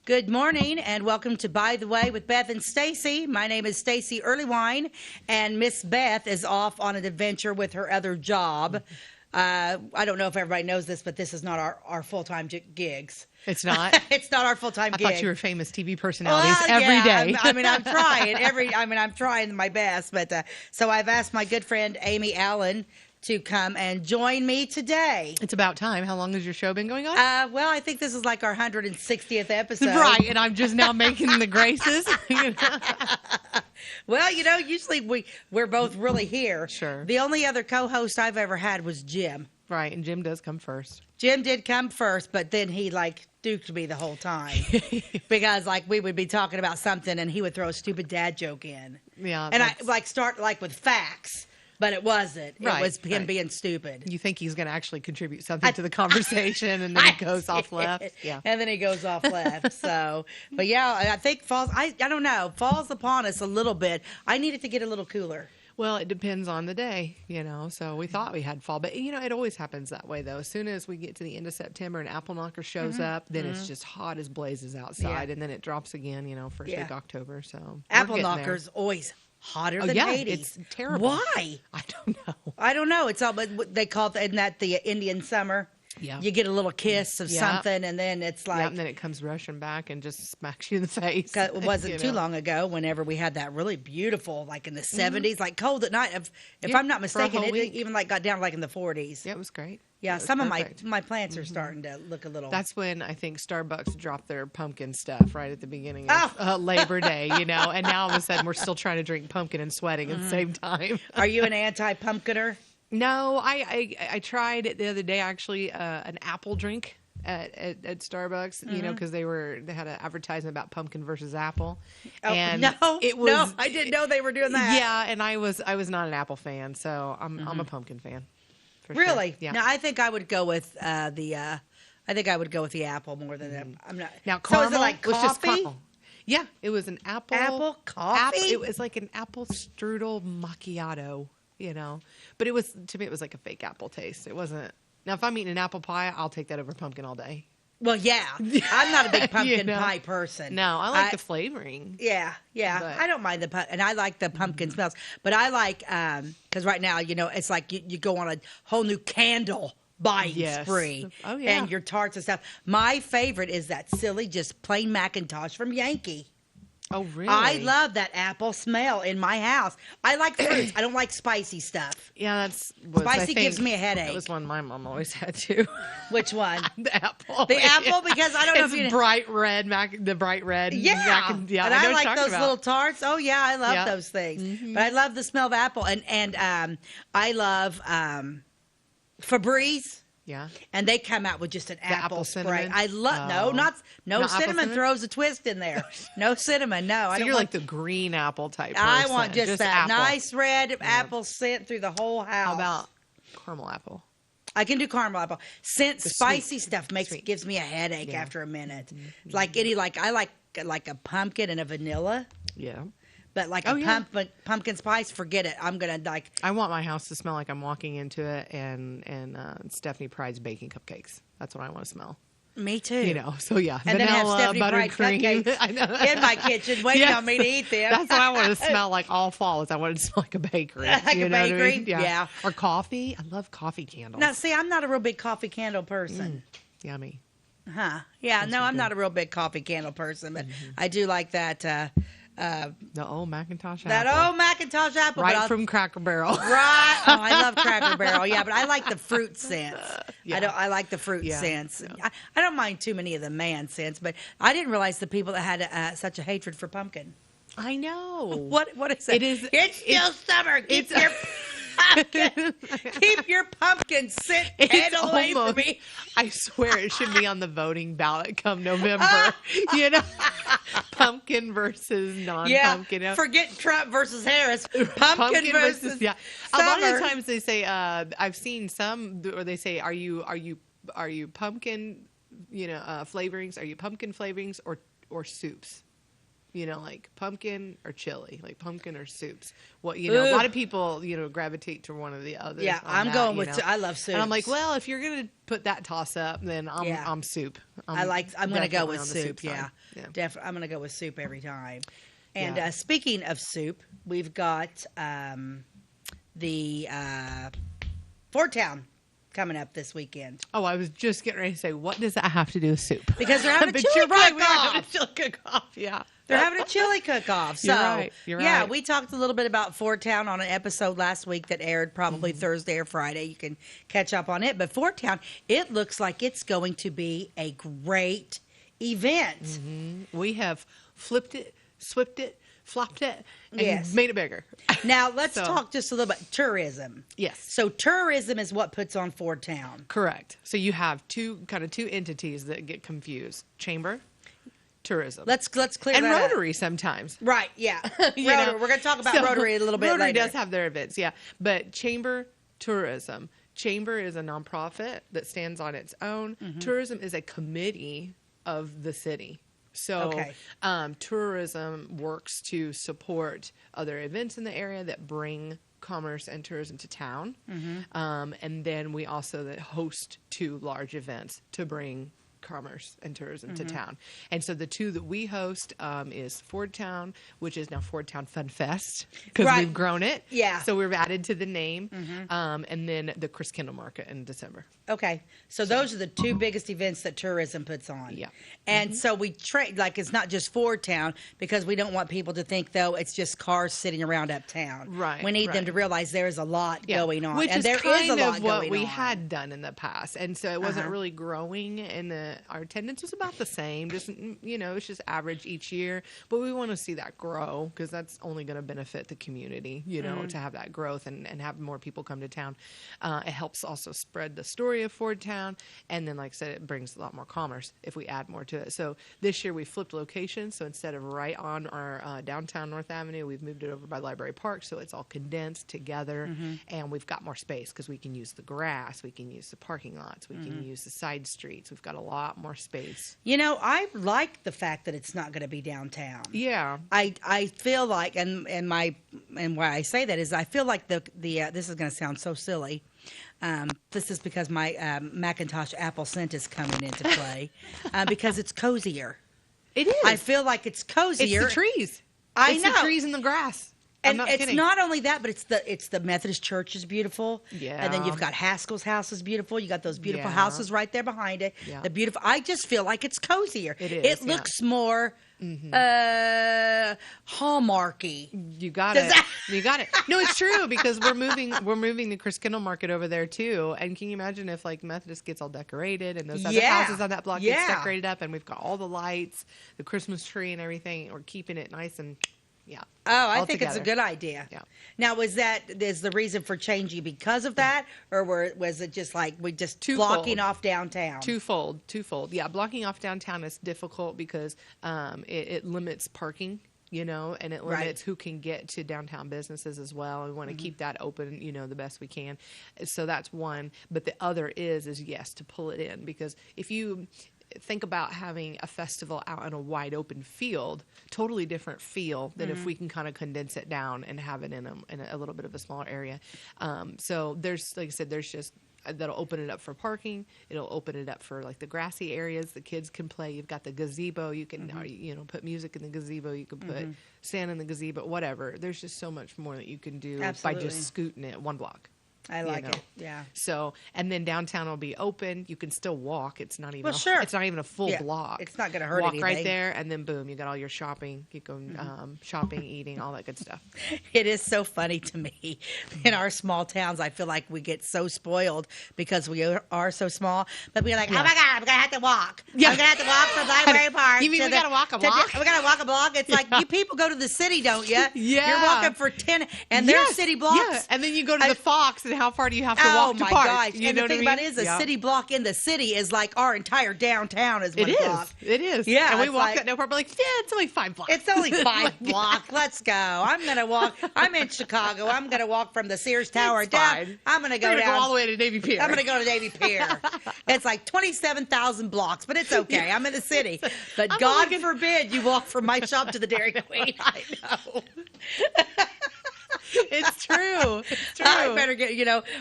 Good morning and welcome to By the Way with Beth and Stacey. My name is Stacey Earlywine, and Miss Beth is off on an adventure with her other job. I don't know if everybody knows this, but this is not our full-time gigs. It's not? It's not our full-time gig. I thought you were famous TV personalities every day. I'm trying I'm trying my best, but so I've asked my good friend Amy Allen to come and join me today. It's about time. How long has your show been going on? Well, I think this is like our 160th episode. Right, and I'm just now making the graces. Well, usually we're both really here. Sure. The only other co-host I've ever had was Jim. Right, and Jim does come first. Jim did come first, but then he duked me the whole time because we would be talking about something and he would throw a stupid dad joke in. Yeah. And I start with facts. But it wasn't. Right, it was him being stupid. You think he's going to actually contribute something to the conversation, and then he goes off left. Yeah. And then he goes off left. So, but yeah, I think falls. I don't know. Falls upon us a little bit. I need it to get a little cooler. Well, it depends on the day, So we thought we had fall, but it always happens that way though. As soon as we get to the end of September and apple knocker shows up, then it's just hot as blazes outside, and then it drops again. First week of October. So apple knockers always hotter than Hades. It's terrible. Why? I don't know. I don't know. It's all, but they call it the Indian summer. Yeah. You get a little kiss of something, and then it's like... Yeah, and then it comes rushing back and just smacks you in the face. It wasn't too long ago whenever we had that really beautiful, in the 70s, cold at night. If I'm not mistaken, it even got down in the 40s. Yeah, it was great. Yeah, some perfect. Of my plants are starting to look a little... That's when I think Starbucks dropped their pumpkin stuff right at the beginning of Labor Day, and now all of a sudden we're still trying to drink pumpkin and sweating at the same time. Are you an anti-pumpkiner? No, I tried it the other day, actually, an apple drink at Starbucks, because they had an advertisement about pumpkin versus apple. Oh, and no, I didn't know they were doing that. Yeah, and I was not an apple fan, so I'm a pumpkin fan. Really? Sure. Yeah. No, I think I would go with the apple more than that. I'm not. Now, caramel, so is it like coffee? Yeah, it was an apple. Apple coffee? It was like an apple strudel macchiato, But to me, it was like a fake apple taste. It wasn't. Now, if I'm eating an apple pie, I'll take that over pumpkin all day. Well, yeah. I'm not a big pumpkin pie person. No, I like the flavoring. Yeah. But I don't mind and I like the pumpkin smells. But I like, because right now, it's like you go on a whole new candle buying spree. Oh, yeah. And your tarts and stuff. My favorite is that silly, just plain Macintosh from Yankee. Oh, really? I love that apple smell in my house. I like fruits. I don't like spicy stuff. Yeah, spicy gives me a headache. That was one my mom always had too. Which one? The apple. The apple, because I don't know if you... bright red, the bright red. Yeah. And I like those little tarts. Oh, yeah, I love those things. Mm-hmm. But I love the smell of apple. And I love Febreze. Yeah. And they come out with just an apple spray. Cinnamon? I love no cinnamon throws a twist in there. No cinnamon. No. So I don't you're want, like the green apple type person. I want just that apple. nice red apple scent through the whole house. How about caramel apple? I can do caramel apple. Spicy stuff gives me a headache after a minute. Mm-hmm. I like a pumpkin and a vanilla. Yeah. But pumpkin spice, forget it. I'm gonna I want my house to smell like I'm walking into it, and Stephanie Pride's baking cupcakes. That's what I want to smell. Me too. So yeah, and vanilla, then have Stephanie Pride buttercream cupcakes in my kitchen, waiting on me to eat them. That's what I want to smell like all fall. I want it to smell like a bakery. Like a bakery, I mean? Yeah. Or coffee. I love coffee candles. Now, see, I'm not a real big coffee candle person. Yummy. Huh? Yeah. No, I'm not a real big coffee candle person, but I do like that. The old Macintosh apple. That old Macintosh apple. Right from Cracker Barrel. Right. Oh, I love Cracker Barrel. Yeah, but I like the fruit scents. Yeah. I like the fruit scents. Yeah. I don't mind too many of the man scents, but I didn't realize the people that had such a hatred for pumpkin. I know. What is it? It's still summer. Keep your pumpkin scent away from me. I swear it should be on the voting ballot come November. Pumpkin versus non-pumpkin. Yeah, forget Trump versus Harris. Pumpkin versus yeah. summer. A lot of the times they say, I've seen some where they say, are you pumpkin, flavorings? Are you pumpkin flavorings or soups? like pumpkin or chili, like pumpkin or soups. What a lot of people gravitate to one or the other. Yeah, I'm going with. I love soups. And I'm like, well, if you're gonna put that toss up, then I'm soup. I'm gonna go with soup. Yeah, definitely. I'm gonna go with soup every time. And speaking of soup, we've got the Ford Town coming up this weekend. Oh, I was just getting ready to say, what does that have to do with soup? Because they're having a but chili you're right, cook-off. we are having a chili cook-off. Yeah. They're having a chili cook-off. So, You're right. Yeah, we talked a little bit about Ford Town on an episode last week that aired probably Thursday or Friday. You can catch up on it. But Ford Town, it looks like it's going to be a great event. Mm-hmm. We have flipped it, swipped it, flopped it, and made it bigger. Now, let's talk just a little bit. Tourism. Yes. So tourism is what puts on Ford Town. Correct. So you have two entities that get confused. Chamber, tourism. Let's clear and that Rotary up. Sometimes. Right, yeah. Rotary. We're going to talk about Rotary a little bit Rotary later. does have their events, yeah. But Chamber, tourism. Chamber is a nonprofit that stands on its own. Mm-hmm. Tourism is a committee of the city. So tourism works to support other events in the area that bring commerce and tourism to town. Mm-hmm. And then we also host 2 large events to bring commerce and tourism to town. And so the 2 that we host is Ford Town, which is now Ford Town Fun Fest because we've grown it. Yeah. So we've added to the name. And then the Chris Kendall Market in December. Okay. So those are the 2 biggest events that tourism puts on. Yeah. And so we trade, like it's not just Ford Town because we don't want people to think, though, it's just cars sitting around uptown. Right. We need them to realize there's a lot going on. Which and is there kind is a lot of what going we on. had done in the past. And so it wasn't really growing, and our attendance was about the same. Just, it's just average each year. But we want to see that grow because that's only going to benefit the community, to have that growth and have more people come to town. It helps also spread the story of Ford Town. And then, like I said, it brings a lot more commerce if we add more to it. So this year we flipped locations. So instead of right on our downtown North Avenue, we've moved it over by Library Park. So it's all condensed together. And we've got more space because we can use the grass. We can use the parking lots. We can use the side streets. We've got a lot more space. I like the fact that it's not going to be downtown. Yeah. I feel like, and why I say that is I feel like the this is going to sound so silly. This is because my Macintosh Apple scent is coming into play because it's cozier. It is. I feel like it's cozier. It's the trees. It's the trees and the grass. And I'm not it's kidding. not only that, but it's the Methodist Church is beautiful. Yeah. And then you've got Haskell's house is beautiful. You got those beautiful houses right there behind it. Yeah. The beautiful. I just feel like it's cozier. It is. It looks more hallmarky. You got it. You got it. No, it's true because we're moving the Chris Kendall Market over there too. And can you imagine if like Methodist gets all decorated and those other houses on that block gets decorated up and we've got all the lights, the Christmas tree and everything. We're keeping it nice and Oh, I think it's a good idea. Yeah. Now, is the reason for changing because of that, or was it just like we just blocking off downtown? Twofold. Yeah, blocking off downtown is difficult because it limits parking. And it limits who can get to downtown businesses as well. We want to keep that open, the best we can. So that's one. But the other is yes, to pull it in because if you think about having a festival out in a wide open field, totally different feel than if we can kind of condense it down and have it in a little bit of a smaller area. So there's, like I said, there's just that'll open it up for parking. It'll open it up for like the grassy areas. The kids can play. You've got the gazebo. You can put music in the gazebo. You can put sand in the gazebo. Whatever. There's just so much more that you can do by just scooting it 1 block. I like it. Yeah. So, and then downtown will be open. You can still walk. It's not even. Sure. It's not even a full block. It's not going to hurt anything. anything. Walk right there, and then boom, you got all your shopping. You go shopping, eating, all that good stuff. It is so funny to me. In our small towns, I feel like we get so spoiled because we are so small. But we're like, oh my God, I'm going to have to walk. Yeah. I'm going to have to walk from Library Park. You mean we got to walk a block? We got to walk a block. It's like you people go to the city, don't you? Yeah. You're walking for 10, and there's city blocks. Yeah, and then you go to the Fox, and and how far do you have to Oh walk to my park? gosh! You And know the what I thing mean? about it is, a Yeah. city block in the city is like our entire downtown is one It block. is. It is. Yeah, And we it's walked like- that no problem. Like, yeah, it's only 5 blocks. It's only 5 blocks. Let's go. I'm gonna walk. I'm in Chicago. I'm gonna walk from the Sears Tower It's down. fine. I'm gonna We're go gonna down. go all the way to Navy Pier. I'm gonna go to Navy Pier. It's like 27,000 blocks, but it's okay. I'm in the city. But I'm God only forbid you walk from my shop to the Dairy Queen. I know. It's true. It's true. I better get.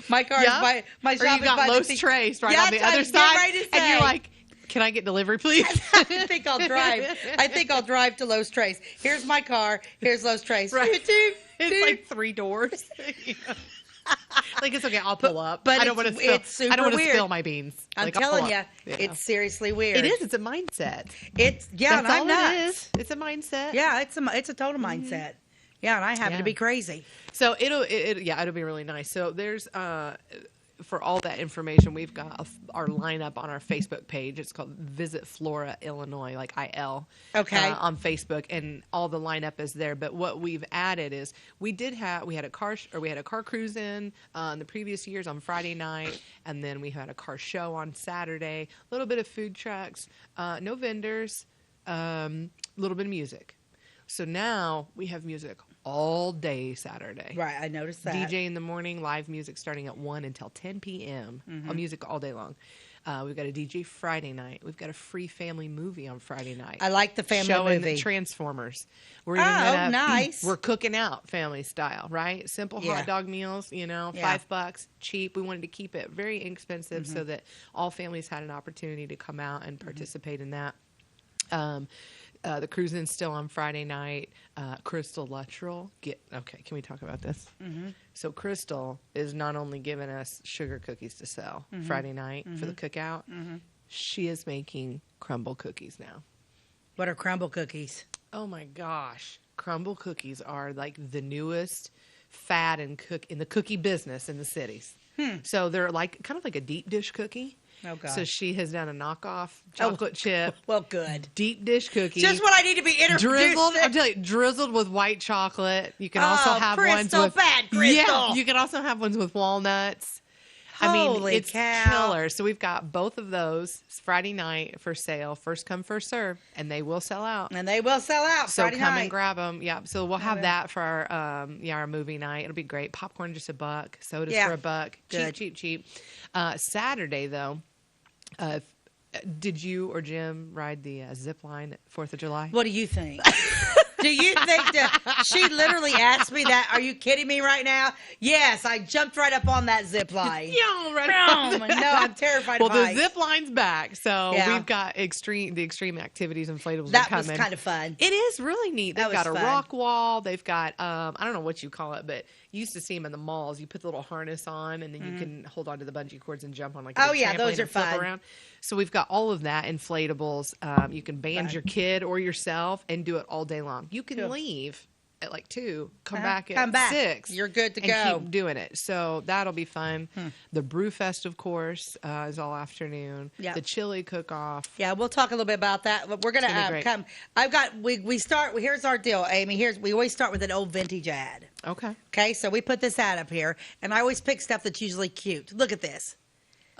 My car's Yeah. my Or shop you got is by Los the Tres right Yeah, on the that's what I other was getting side, ready to and you're say. like, "Can I get delivery, please?" I think I'll drive. I think I'll drive to Los Tres. Here's my car. Here's Los Tres. Right. Toot, toot, It's toot. like 3 doors. Like, it's okay. I'll pull up. but I don't want to it's- spill. it's super I don't want to weird. spill my beans. I'm Like, I'll pull telling you, up. it's seriously weird. It is. It's a mindset. It's That's and I'm all nuts. it is. It's a mindset. Yeah, it's a total mindset. Yeah, and I happen Yeah. to be crazy. So it'll be really nice. So there's for all that information, we've got our lineup on our Facebook page. It's called Visit Flora, Illinois, like IL. Okay. On Facebook, and all the lineup is there. But what we've added is we had a car cruise in the previous years on Friday night, and then we had a car show on Saturday. A little bit of food trucks, no vendors, a little bit of music. So now we have music all day Saturday. Right, I noticed that. DJ in the morning, live music starting at 1 until 10 p.m. Music all day long. We've got a DJ Friday night. We've got a free family movie on Friday night. I like the family showing movie. Transformers. We're Nice. We're cooking out family style, right? Simple Yeah. hot dog meals, Yeah. $5, cheap. We wanted to keep it very inexpensive so that all families had an opportunity to come out and participate in that. The cruising's still on Friday night. Crystal Luttrell. Can we talk about this? So Crystal is not only giving us sugar cookies to sell Friday night for the cookout, she is making crumble cookies now. What are crumble cookies? Oh my gosh. Crumble cookies are like the newest fad in the cookie business in the cities. So they're like kind of like a deep dish cookie. Oh, God. So she has done a knockoff chocolate chip Well, good. deep dish cookie. Just what I need to be introduced drizzled. to. I'm telling you, drizzled with white chocolate. You can also have Crystal, ones with bad Crystal. Yeah. You can also have ones with walnuts. I mean, Holy it's cow. killer. So we've got both of those Friday night for sale. First come, first serve, and they will sell out. And they will sell out So Friday come night. and grab them. Yeah. So we'll have will. that for our movie night. It'll be great. Popcorn just $1, sodas Yeah. for $1. Good. Cheap. Saturday though. Did you or Jim ride the zip line at 4th of July? What do you think? Do you think that she literally asked me that? Are you kidding me right now? Yes, I jumped right up on that zip line. Yeah, right. No, I'm terrified Well, of the heights. zip line's back, so Yeah. we've got the extreme activities inflatables are That coming. was kind of fun. It is really neat. They've That got a was fun. rock wall. They've got I don't know what you call it, but you used to see them in the malls. You put the little harness on, and then you can hold onto the bungee cords and jump on like a Oh, big yeah, trampoline those are and flip fun. around. So we've got all of that inflatables. You can band Fun. your kid or yourself and do it all day long. You can Cool. leave at like 2, come Uh-huh. back at Come back. 6. You're good to and go. keep doing it. So that'll be fun. The Brew Fest, of course, is all afternoon. Yeah. The chili cook-off. Yeah, we'll talk a little bit about that. But we're gonna It's gonna be great. come. I've got. We start. Here's our deal, Amy. We always start with an old vintage ad. Okay. Okay, so we put this ad up here, and I always pick stuff that's usually cute. Look at this.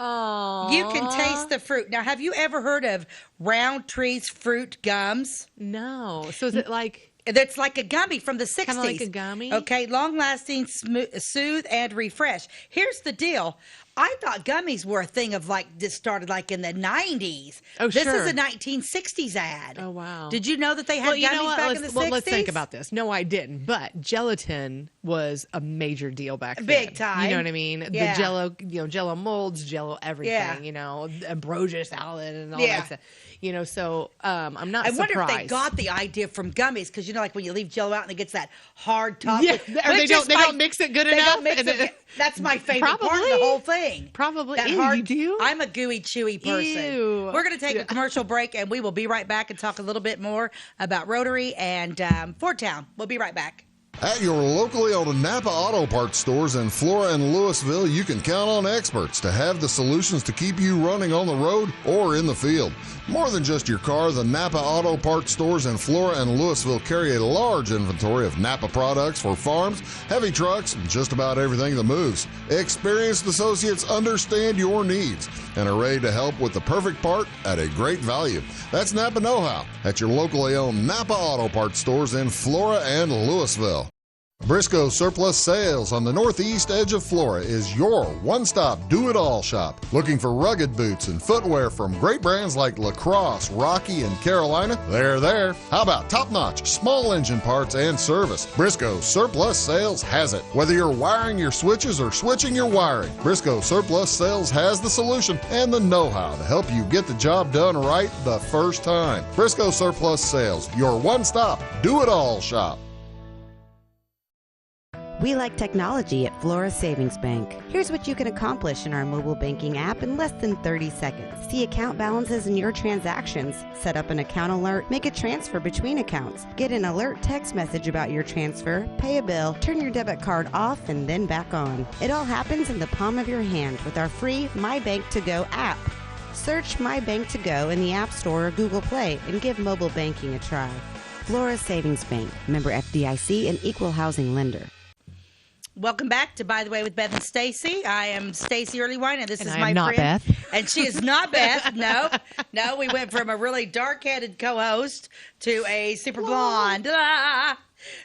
Oh. You can taste the fruit. Now, have you ever heard of Roundtree's fruit gums? No. So is it like... That's like a gummy from the 60s. Kinda like a gummy? Okay, long-lasting, soothe, and refresh. Here's the deal. I thought gummies were a thing of like, this started like in the 90s. Oh, This sure. is a 1960s ad. Oh, wow. Did you know that they had Well, you gummies know what? back in the 60s? Let's think about this. No, I didn't. But gelatin was a major deal back then. Big time. You know what I mean? Yeah. The Jello molds, Jello everything. Yeah. You know, ambrosia salad and all Yeah. that stuff. You know, so I'm not I surprised. wonder if they got the idea from gummies because you know, like when you leave Jello out and it gets that hard top. Yeah, which or they is don't mix it good they enough, Don't mix and it. then- That's my favorite part of the Probably. whole thing. Probably. That Ew, hard. you do? I'm a gooey, chewy person. Ew. We're going to take Yeah. a commercial break, and we will be right back and talk a little bit more about Rotary and Fort Town. We'll be right back. At your locally owned Napa Auto Parts stores in Flora and Louisville, you can count on experts to have the solutions to keep you running on the road or in the field. More than just your car, the Napa Auto Parts stores in Flora and Louisville carry a large inventory of Napa products for farms, heavy trucks, and just about everything that moves. Experienced associates understand your needs and are ready to help with the perfect part at a great value. That's Napa Know-How at your locally owned Napa Auto Parts stores in Flora and Louisville. Briscoe Surplus Sales on the northeast edge of Flora is your one-stop do-it-all shop. Looking for rugged boots and footwear from great brands like Lacrosse, Rocky, and Carolina? They're there. How about top-notch small engine parts and service? Briscoe Surplus Sales has it. Whether you're wiring your switches or switching your wiring, Briscoe Surplus Sales has the solution and the know-how to help you get the job done right the first time. Briscoe Surplus Sales, your one-stop do-it-all shop. We like technology at Flora Savings Bank. Here's what you can accomplish in our mobile banking app in less than 30 seconds. See account balances in your transactions, set up an account alert, make a transfer between accounts, get an alert text message about your transfer, pay a bill, turn your debit card off and then back on. It all happens in the palm of your hand with our free My Bank to Go app. Search My Bank to Go in the App Store or Google Play and give mobile banking a try. Flora Savings Bank, member FDIC, and equal housing lender. Welcome back to By the Way with Beth and Stacey. I am Stacey Earlywine, and this is I my am not friend. Beth. And she is not Beth. No, we went from a really dark-headed co-host to a super blonde. Ah!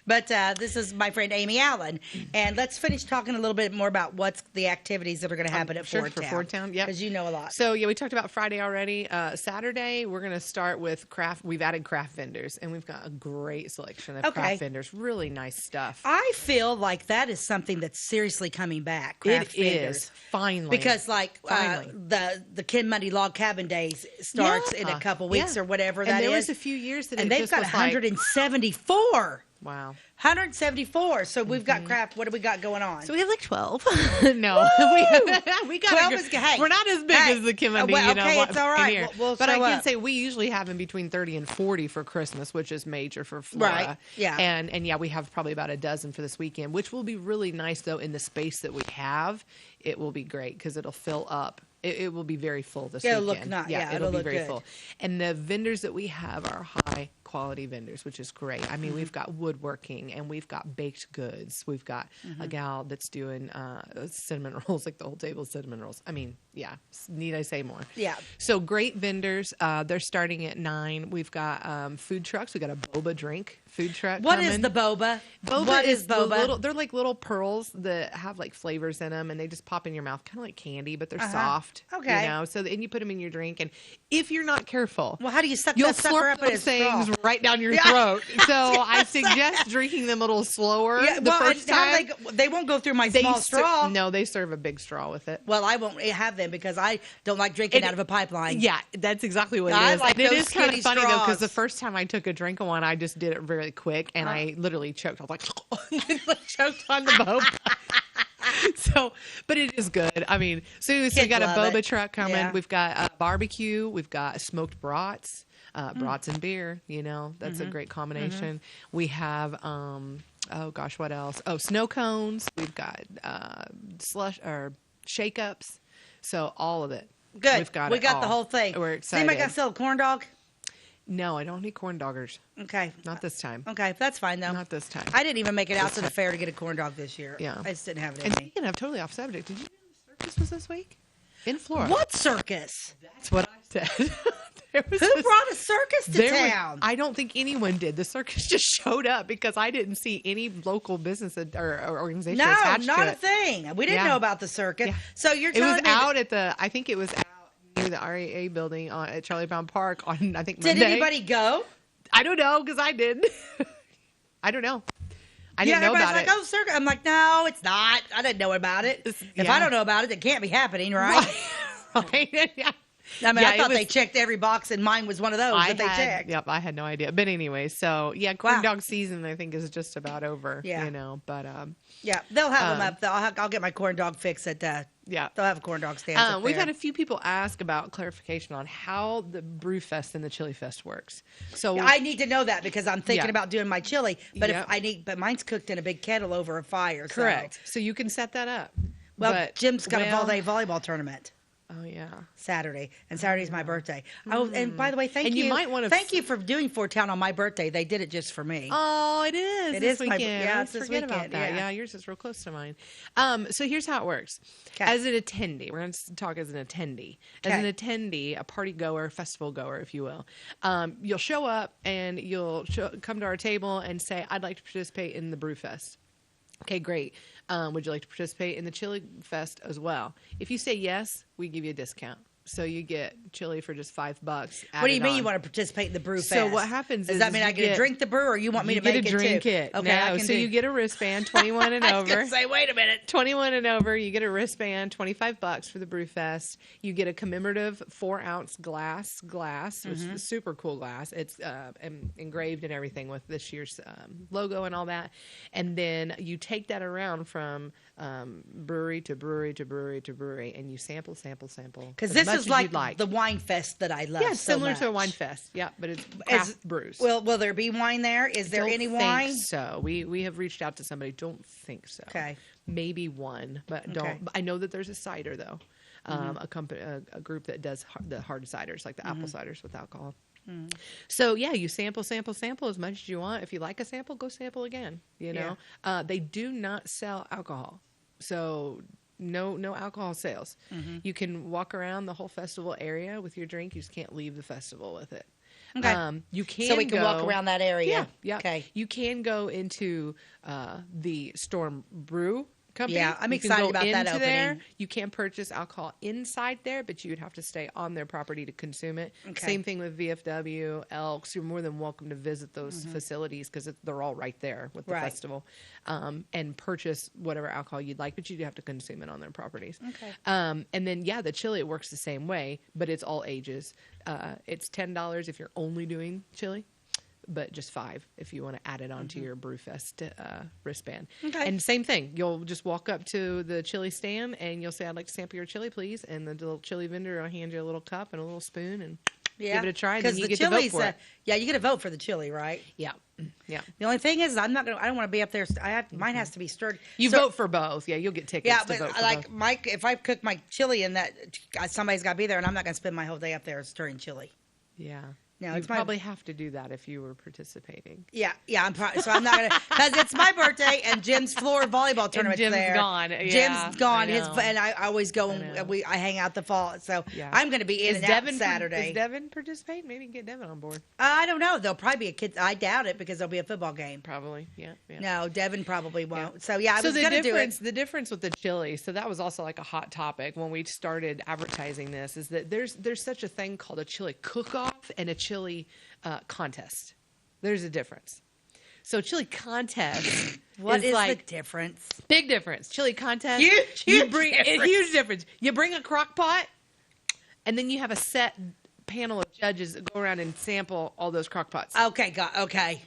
But this is my friend Amy Allen. And let's finish talking a little bit more about what's the activities that are going to happen at Fordtown. Fordtown, yeah. Because you know a lot. So, yeah, we talked about Friday already. Saturday, we're going to start with craft. We've added craft vendors, and we've got a great selection of craft vendors. Really nice stuff. I feel like that is something that's seriously coming back. Craft vendors. Is, finally. Because, like, the Ken Mundy Log Cabin Days starts in a couple weeks or whatever that is. And there was a few years that and it they've just got was 174. Wow. 174. So we've got craft. What do we got going on? So we have like 12. No. we got 12 is, hey. We're not as big as the Kim Mundy, okay, it's all right. Here. But I can say we usually have in between 30 and 40 for Christmas, which is major for Flora. Right, yeah. And yeah, we have probably about a dozen for this weekend, which will be really nice, though, in the space that we have. It will be great because it'll fill up. It will be very full this weekend. It'll be very full. And the vendors that we have are high quality vendors, which is great. I mean, we've got woodworking and we've got baked goods. We've got a gal that's doing cinnamon rolls, like the whole table of cinnamon rolls. I mean, yeah, need I say more? Yeah. So great vendors. They're starting at 9. We've got food trucks. We've got a boba drink food truck. What is the boba? Boba is boba? They're like little pearls that have like flavors in them, and they just pop in your mouth, kind of like candy, but they're soft. Okay. You know, and you put them in your drink, and if you're not careful, well, how do you suck you'll that sucker up in those things right down your throat. So I suggest drinking them a little slower the first time. They won't go through my small straw. No, they serve a big straw with it. Well, I won't have them because I don't like drinking out of a pipeline. Yeah, that's exactly what it is. Like and it is kind of funny straws. though, because the first time I took a drink of one, I just did it very quick, and I literally choked. I was like, choked on the boba. So, but it is good. I mean, so we got a boba truck coming. Yeah. We've got barbecue. We've got smoked brats, brats and beer. You know, that's a great combination. We have, oh gosh, what else? Oh, snow cones. We've got slush or shake ups. So all of it. Good. We got the whole thing. We're excited. Anybody got to sell a corn dog? No, I don't need corn doggers. Okay. Not this time. Okay, that's fine though. Not this time. I didn't even make it out to the fair to get a corn dog this year. Yeah. I just didn't have it in and me. And I'm totally off subject. Did you know the circus was this week? In Florida. What circus? That's what I said. Who brought a circus to town? I don't think anyone did. The circus just showed up because I didn't see any local business or organization attached to it. No, not a thing. We didn't know about the circus. Yeah. So you're telling me I think it was out near the REA building at Charlie Brown Park on, I think, Monday. Did anybody go? I don't know, because I did. I don't know. I didn't know about it. Like, oh, circus. I'm like, no, it's not. I didn't know about it. If I don't know about it, it can't be happening, right? Right. Yeah. I mean, Yeah, I thought it they was- checked every box, and mine was one of those that they checked. Yep, I had no idea. But anyway, so yeah, corn Wow. dog season I think is just about over. Yeah. You know, but Yeah, they'll have them up. I'll get my corn dog fix at yeah. They'll have a corn dog stand. up We've there. had a few people ask about clarification on how the Brew Fest and the Chili Fest works. So I need to know that because I'm thinking Yeah. about doing my chili, but Yep. but mine's cooked in a big kettle over a fire. So. correct. So you can set that up. Well, But, Jim's got a well, all-day volleyball tournament Oh yeah. Saturday, and Saturday's my birthday. Oh, and by the way, thank And you might wanna thank you for doing Fort Town on my birthday. They did it just for me. Oh, it is. It this is my- weekend. yeah, I it's this forget about weekend, that. yeah. Yeah, yours is real close to mine. So here's how it works. 'Kay. As an attendee, we're going to talk as an attendee. As an attendee, a party goer, festival goer, if you will, you'll show up and you'll come to our table and say, "I'd like to participate in the Brew Fest." Okay, great. Would you like to participate in the Chili Fest as well? If you say yes, we give you a discount. So you get chili for just $5. What do you mean you want to participate in the brew fest? So what happens Does is that mean I you get to get- drink the brew, or you want me you to get make to it drink too? it. Okay, I No, can so do. you get a wristband, 21 and I was over. gonna say, wait a minute. 21 and over, you get a wristband, $25 for the Brew Fest. You get a commemorative 4-ounce glass, which is super cool glass. It's engraved and everything with this year's logo and all that. And then you take that around from brewery to brewery to brewery to brewery, and you sample. Because as this much is as like you'd like. the wine fest that I love. Yeah, so similar to a much. wine fest. Yeah, but it's craft brews. Will there be wine there? Is there Don't any think wine? So we have reached out to somebody. Don't think so. Okay. Maybe one, but don't. Okay. I know that there's a cider though. A company, a group that does the hard ciders, like the apple ciders with alcohol. So yeah, you sample as much as you want. If you like a sample, go sample again. You know, they do not sell alcohol, so no alcohol sales. You can walk around the whole festival area with your drink. You just can't leave the festival with it. Okay. You can So we can walk go- around that area. Yeah. Okay. You can go into the Storm Brew Company. Yeah, I'm You can excited go about that into there. opening. You can purchase alcohol inside there, but you would have to stay on their property to consume it. Okay. Same thing with VFW, Elks. You're more than welcome to visit those facilities because they're all right there with the Right. festival, and purchase whatever alcohol you'd like, but you do have to consume it on their properties. Okay. And then, the chili, it works the same way, but it's all ages. It's $10 if you're only doing chili, but just $5 if you want to add it onto your Brewfest wristband. Okay. And same thing. You'll just walk up to the chili stand and you'll say, "I'd like to sample your chili, please." And the little chili vendor will hand you a little cup and a little spoon and give it a try. And then you the get to vote chili's, for it. yeah, you get to vote for the chili, right? Yeah. Yeah. The only thing is, I don't want to be up there. Mine has to be stirred. You So- vote for both. Yeah, you'll get tickets Yeah, to but vote for like both. Mike, if I cook my chili and that somebody's got to be there, and I'm not going to spend my whole day up there stirring chili. Yeah. No, you it's my- probably have to do that if you were participating. Yeah, so I'm not gonna because it's my birthday and Jim's Flora volleyball tournament's Jim's there. gone. Yeah, Jim's gone. I know. And I always go I and know. I hang out the fall. So Yeah. I'm going to be in Is and out Devin Saturday. Is Devin participating? Maybe get Devin on board. I don't know. There'll probably be a kid. I doubt it because there'll be a football game. Probably. Yeah. No, Devin probably won't. So yeah, I So was the going to do difference, it. the difference with the chili, so that was also like a hot topic when we started advertising this, is that there's such a thing called a chili cook-off and a chili contest. There's a difference. So chili contest What is like the difference? big difference. Chili contest, Huge difference. huge difference. You bring a crock pot, and then you have a set panel of judges that go around and sample all those crock pots. Okay, okay.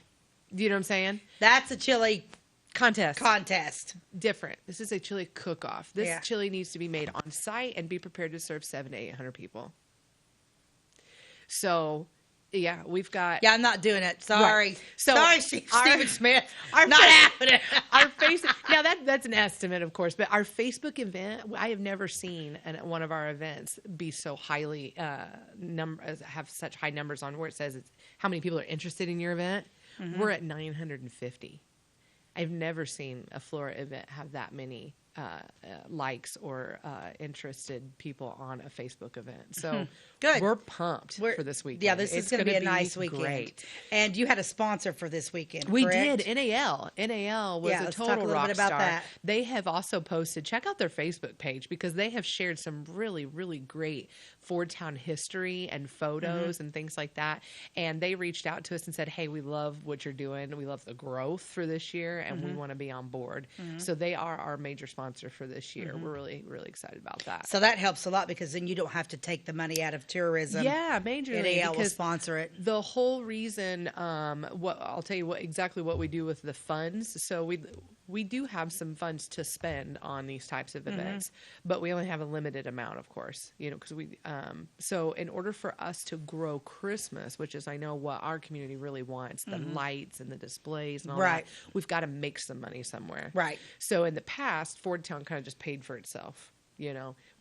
Do you know what I'm saying? That's a chili Contest. contest. Different. This is a chili cook-off. This Yeah. chili needs to be made on site and be prepared to serve 700 to 800 people. So, yeah, we've got Yeah, I'm not doing it. Sorry. Right. So sorry, our- Stephen Smith. our not fa- happening. our face. Now that's an estimate, of course, but our Facebook event, I have never seen one of our events be so highly have such high numbers on where it says it's how many people are interested in your event. We're at 950. I've never seen a Flora event have that many likes or interested people on a Facebook event. So Good. we're pumped for this weekend. Yeah, this is It's going to be a gonna nice weekend. Great. And you had a sponsor for this weekend, We correct? did. NAL was Yeah, a let's talk total a little rock bit about star. that. They have also posted, check out their Facebook page because they have shared some really, really great Ford Town history and photos and things like that. And they reached out to us and said, "Hey, we love what you're doing. We love the growth for this year and we want to be on board." So they are our major sponsor sponsor for this year. We're really, really excited about that. So that helps a lot because then you don't have to take the money out of tourism. Yeah, majorly. NAL will because sponsor it. The whole reason, I'll tell you exactly what we do with the funds. So we do have some funds to spend on these types of events, but we only have a limited amount, of course, because so in order for us to grow Christmas, which is, I know what our community really wants, the lights and the displays and all that, we've got to make some money somewhere. Right. So in the past, Ford Town kind of just paid for itself.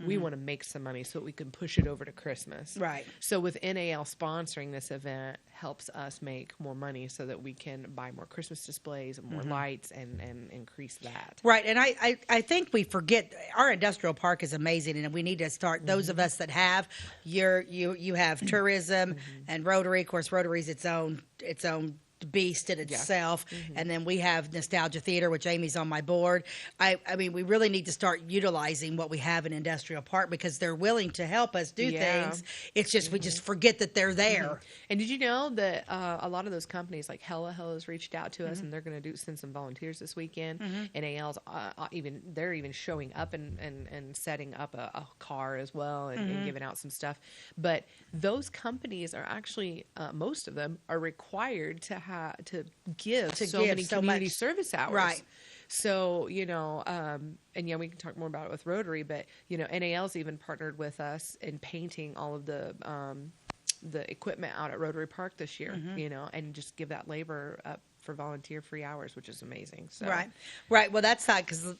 We want to make some money so that we can push it over to Christmas. Right. So with NAL sponsoring this event helps us make more money so that we can buy more Christmas displays and more lights and increase that. Right. And I think we forget our industrial park is amazing, and we need to start those of us that have you have tourism and Rotary. Of course, Rotary's its own beast in itself. And then we have Nostalgia Theater, which Amy's on my board. I mean, we really need to start utilizing what we have in Industrial Park because they're willing to help us do things. It's just we just forget that they're there. And did you know that a lot of those companies like Hella has reached out to us and they're going to send some volunteers this weekend. NAL's they're even showing up and setting up a car as well and giving out some stuff. But those companies are actually most of them are required to give so many community service hours. Right. So, and we can talk more about it with Rotary, but, NAL's even partnered with us in painting all of the equipment out at Rotary Park this year, and just give that labor up for volunteer free hours, which is amazing. So. Right. Well, that's not because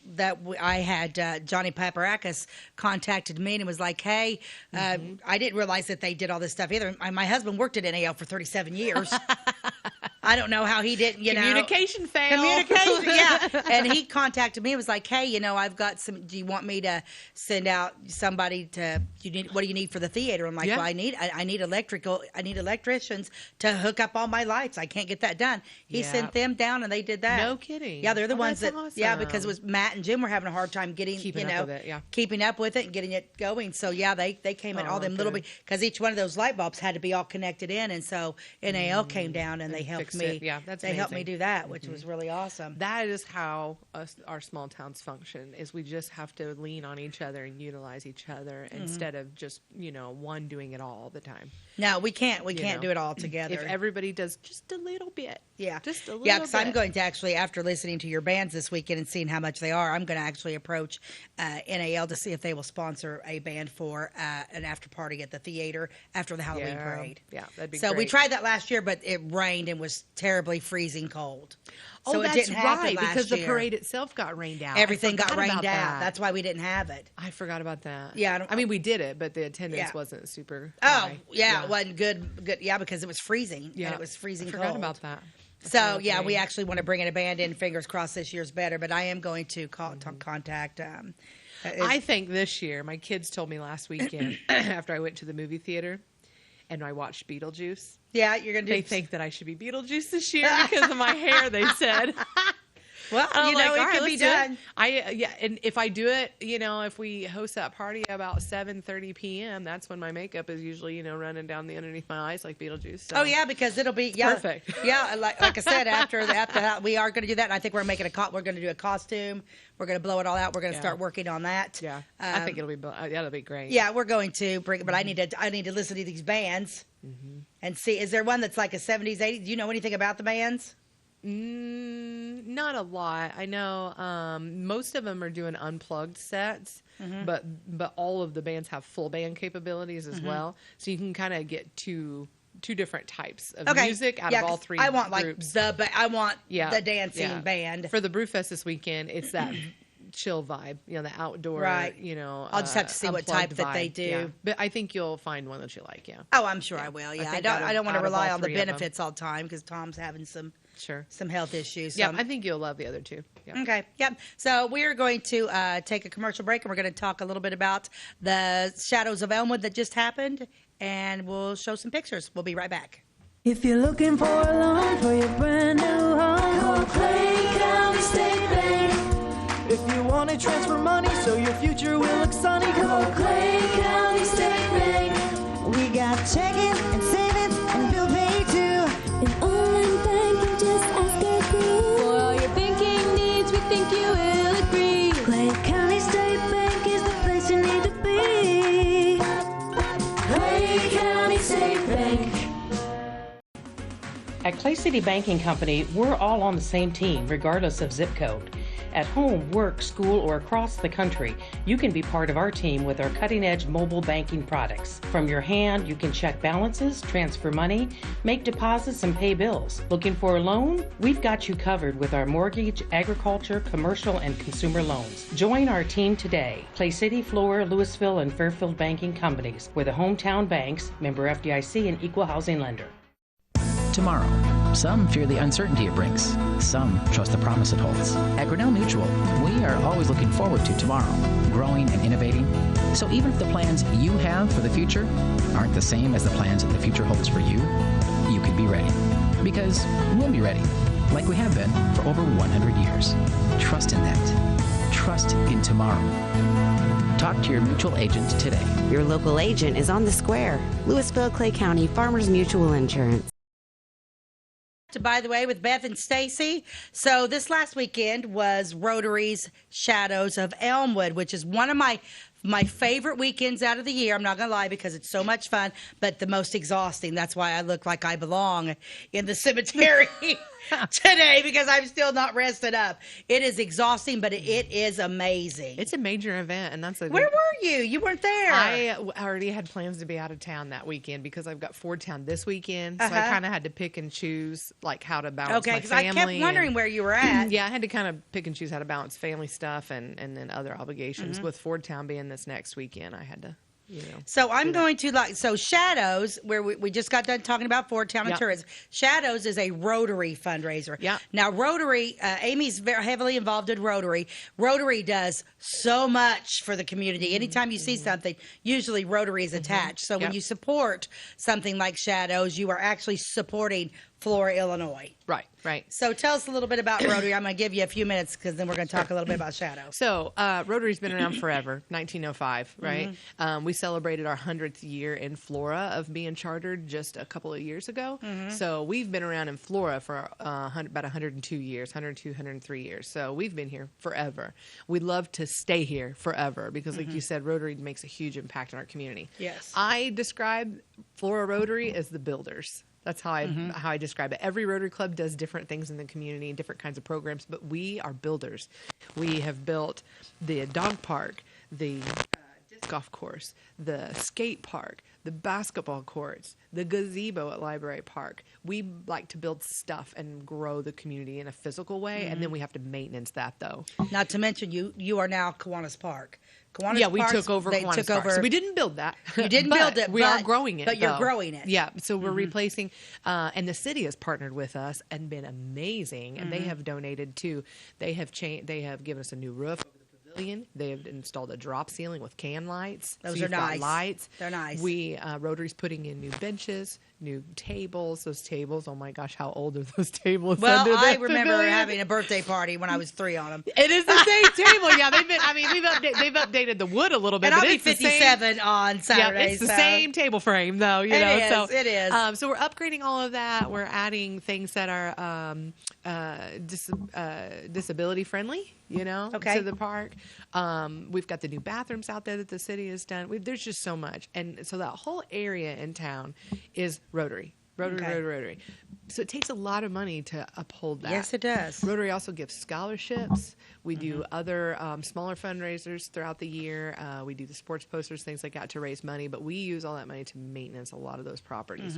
I had Johnny Paparakis contacted me and was like, "Hey, I didn't realize that they did all this stuff either. My husband worked at NAL for 37 years." I don't know how he didn't, Communication fail. Communication, yeah. And he contacted me and was like, "Hey, I've got some, do you want me to send out somebody what do you need for the theater?" I'm like, "Well, I need electricians to hook up all my lights. I can't get that done." He sent them down and they did that. No kidding. Yeah, they're the ones that, awesome. because it was Matt and Jim were having a hard time keeping up with it and getting it going. So they came in all them little bit, because each one of those light bulbs had to be all connected in. And so NAL came down and they helped me. Yeah, that's They amazing. helped me do that, which was really awesome. That is how our small towns function, is we just have to lean on each other and utilize each other instead of just, one doing it all the time. No, we can't. We can't do it all together. If everybody does just a little bit. Yeah. Just a little Yeah, bit. because I'm going to actually, after listening to your bands this weekend and seeing how much they are, I'm going to actually approach NAL to see if they will sponsor a band for an after party at the theater after the Halloween parade. Yeah, that'd be So great. we tried that last year, but it rained and was terribly freezing cold. So that's it didn't happen right, last because year. the parade itself got rained out. Everything got rained out. That. That's why we didn't have it. I forgot about that. Yeah, I mean, we did it, but the attendance wasn't super Oh, high. yeah, it wasn't good. Yeah, because it was freezing. Yeah, and it was freezing I cold. forgot about that. So, yeah, we actually want to bring in a band in. Fingers crossed this year's better, but I am going to contact. I think this year, my kids told me last weekend after I went to the movie theater and I watched Beetlejuice. Yeah, you're going to do. They think that I should be Beetlejuice this year because of my hair, they said. Well, it could be done. And if I do it, if we host that party about 7:30 p.m., that's when my makeup is usually, running down the underneath my eyes like Beetlejuice. So. Oh yeah, because it'll be perfect. Yeah, like I said, after that, we are going to do that. And I think we're we're going to do a costume. We're going to blow it all out. We're going to start working on that. Yeah, I think that'll be great. Yeah, we're going to bring, but I need to listen to these bands and see. Is there one that's like a 70s, 80s? Do you know anything about the bands? Not a lot. I know most of them are doing unplugged sets, but all of the bands have full band capabilities as well. So you can kind of get two different types of music out of all three I want groups. The dancing band. For the Brewfest this weekend, it's that chill vibe, the outdoor, I'll just have to see what type that they do. Yeah. But I think you'll find one that you like, Oh, I'm sure I will, yeah. I don't want to rely on the benefits all the time because Tom's having some health issues. Yeah, I think you'll love the other two. Yeah. Okay, yep. So we're going to take a commercial break, and we're going to talk a little bit about the Shadows of Elmwood that just happened, and we'll show some pictures. We'll be right back. If you're looking for a loan for your brand new home, call Clay County State Bank. If you want to transfer money so your future will look sunny, call Clay County State Bank. We got checking and savings and bill pay too. An online bank, you just ask our crew. For all your banking needs, we think you will agree. Clay County Clay City Banking Company, we're all on the same team, regardless of zip code. At home, work, school, or across the country, you can be part of our team with our cutting-edge mobile banking products. From your hand, you can check balances, transfer money, make deposits, and pay bills. Looking for a loan? We've got you covered with our mortgage, agriculture, commercial, and consumer loans. Join our team today. Clay City, Flora, Louisville, and Fairfield Banking Companies. We're the hometown banks, member FDIC, and equal housing lender. Tomorrow. Some fear the uncertainty it brings. Some trust the promise it holds. At Grinnell Mutual, we are always looking forward to tomorrow, growing and innovating. So even if the plans you have for the future aren't the same as the plans that the future holds for you, you can be ready. Because we'll be ready, like we have been for over 100 years. Trust in that. Trust in tomorrow. Talk to your mutual agent today. Your local agent is on the square. Louisville, Clay County Farmers Mutual Insurance. By the way, with Beth and Stacey. So this last weekend was Rotary's Shadows of Elmwood, which is one of my favorite weekends out of the year. I'm not going to lie, because it's so much fun, but the most exhausting. That's why I look like I belong in the cemetery today, because I'm still not rested up. It is exhausting, but it is amazing. It's a major event, and that's a Where were you? You weren't there. I already had plans to be out of town that weekend because I've got Fordtown this weekend, so I kind of had to pick and choose like how to balance my family. Okay, because I kept wondering where you were at. Yeah, I had to kind of pick and choose how to balance family stuff and then other obligations. With Fordtown being this next weekend, I had to, So I'm going to Shadows, where we just got done talking about Fordtown and tourism. Shadows is a Rotary fundraiser. Yeah. Now Rotary, Amy's very heavily involved in Rotary. Rotary does so much for the community. Anytime you see something, usually Rotary is attached. So when you support something like Shadows, you are actually supporting Flora, Illinois. Right. So tell us a little bit about Rotary. I'm going to give you a few minutes, because then we're going to talk a little bit about Shadows. So Rotary's been around forever, 1905, right? We celebrated our 100th year in Flora of being chartered just a couple of years ago. So we've been around in Flora for about 102 years, 102, 103 years. So we've been here forever. We'd love to stay here forever because, like you said, Rotary makes a huge impact on our community. Yes. I describe Flora Rotary as the builders. That's how I describe it. Every Rotary Club does different things in the community, different kinds of programs, but we are builders. We have built the dog park, the disc golf course, the skate park, the basketball courts, the gazebo at Library Park. We like to build stuff and grow the community in a physical way, and then we have to maintenance that, though. Not to mention, you are now Kiwanis Park. We took over Kiwanis Park. So we didn't build that. You didn't build it. We are growing it. But you're growing it. Yeah. So we're replacing, and the city has partnered with us and been amazing. And they have donated too. They have given us a new roof over the pavilion. They have installed a drop ceiling with can lights. Those are nice. Lights. They're nice. Rotary's putting in new benches, new tables. Those tables, oh my gosh, how old are those tables? Well, I remember having a birthday party when I was 3 on them. It is the same table. Yeah, they've updated the wood a little bit. And but I'll be it's the 57 same, on Saturday. Yeah, it's the same table frame, though. It is. So we're upgrading all of that. We're adding things that are disability friendly, to the park. We've got the new bathrooms out there that the city has done. There's just so much. And so that whole area in town is Rotary. Rotary. So it takes a lot of money to uphold that. Yes, it does. Rotary also gives scholarships. We do other smaller fundraisers throughout the year. We do the sports posters, things like that to raise money, but we use all that money to maintenance a lot of those properties.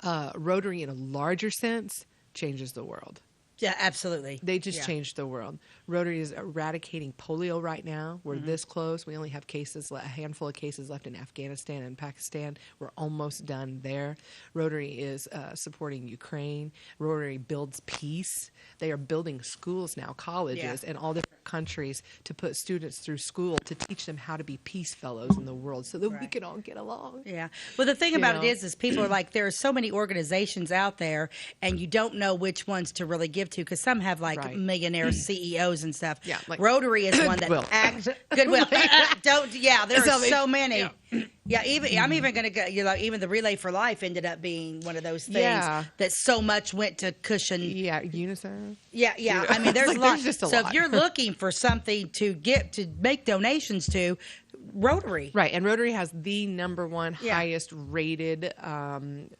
Rotary, in a larger sense, changes the world. Yeah, absolutely. They just changed the world. Rotary is eradicating polio right now. We're this close. We only have a handful of cases left in Afghanistan and Pakistan. We're almost done there. Rotary is supporting Ukraine. Rotary builds peace. They are building schools now, colleges in all different countries to put students through school to teach them how to be peace fellows in the world so that we can all get along. Yeah. Well, the thing about it is people are like, there are so many organizations out there, and you don't know which ones to really give to, because some have millionaire CEOs and stuff. Yeah, Rotary is one that acts Goodwill. There are so many. Yeah, I'm even going to go. Even the Relay for Life ended up being one of those things that so much went to cushion. Yeah, UNICEF. Yeah. There's a lot. There's just a so lot. if you're looking for something to make donations to, Rotary. Right, and Rotary has the number one Yeah. highest rated,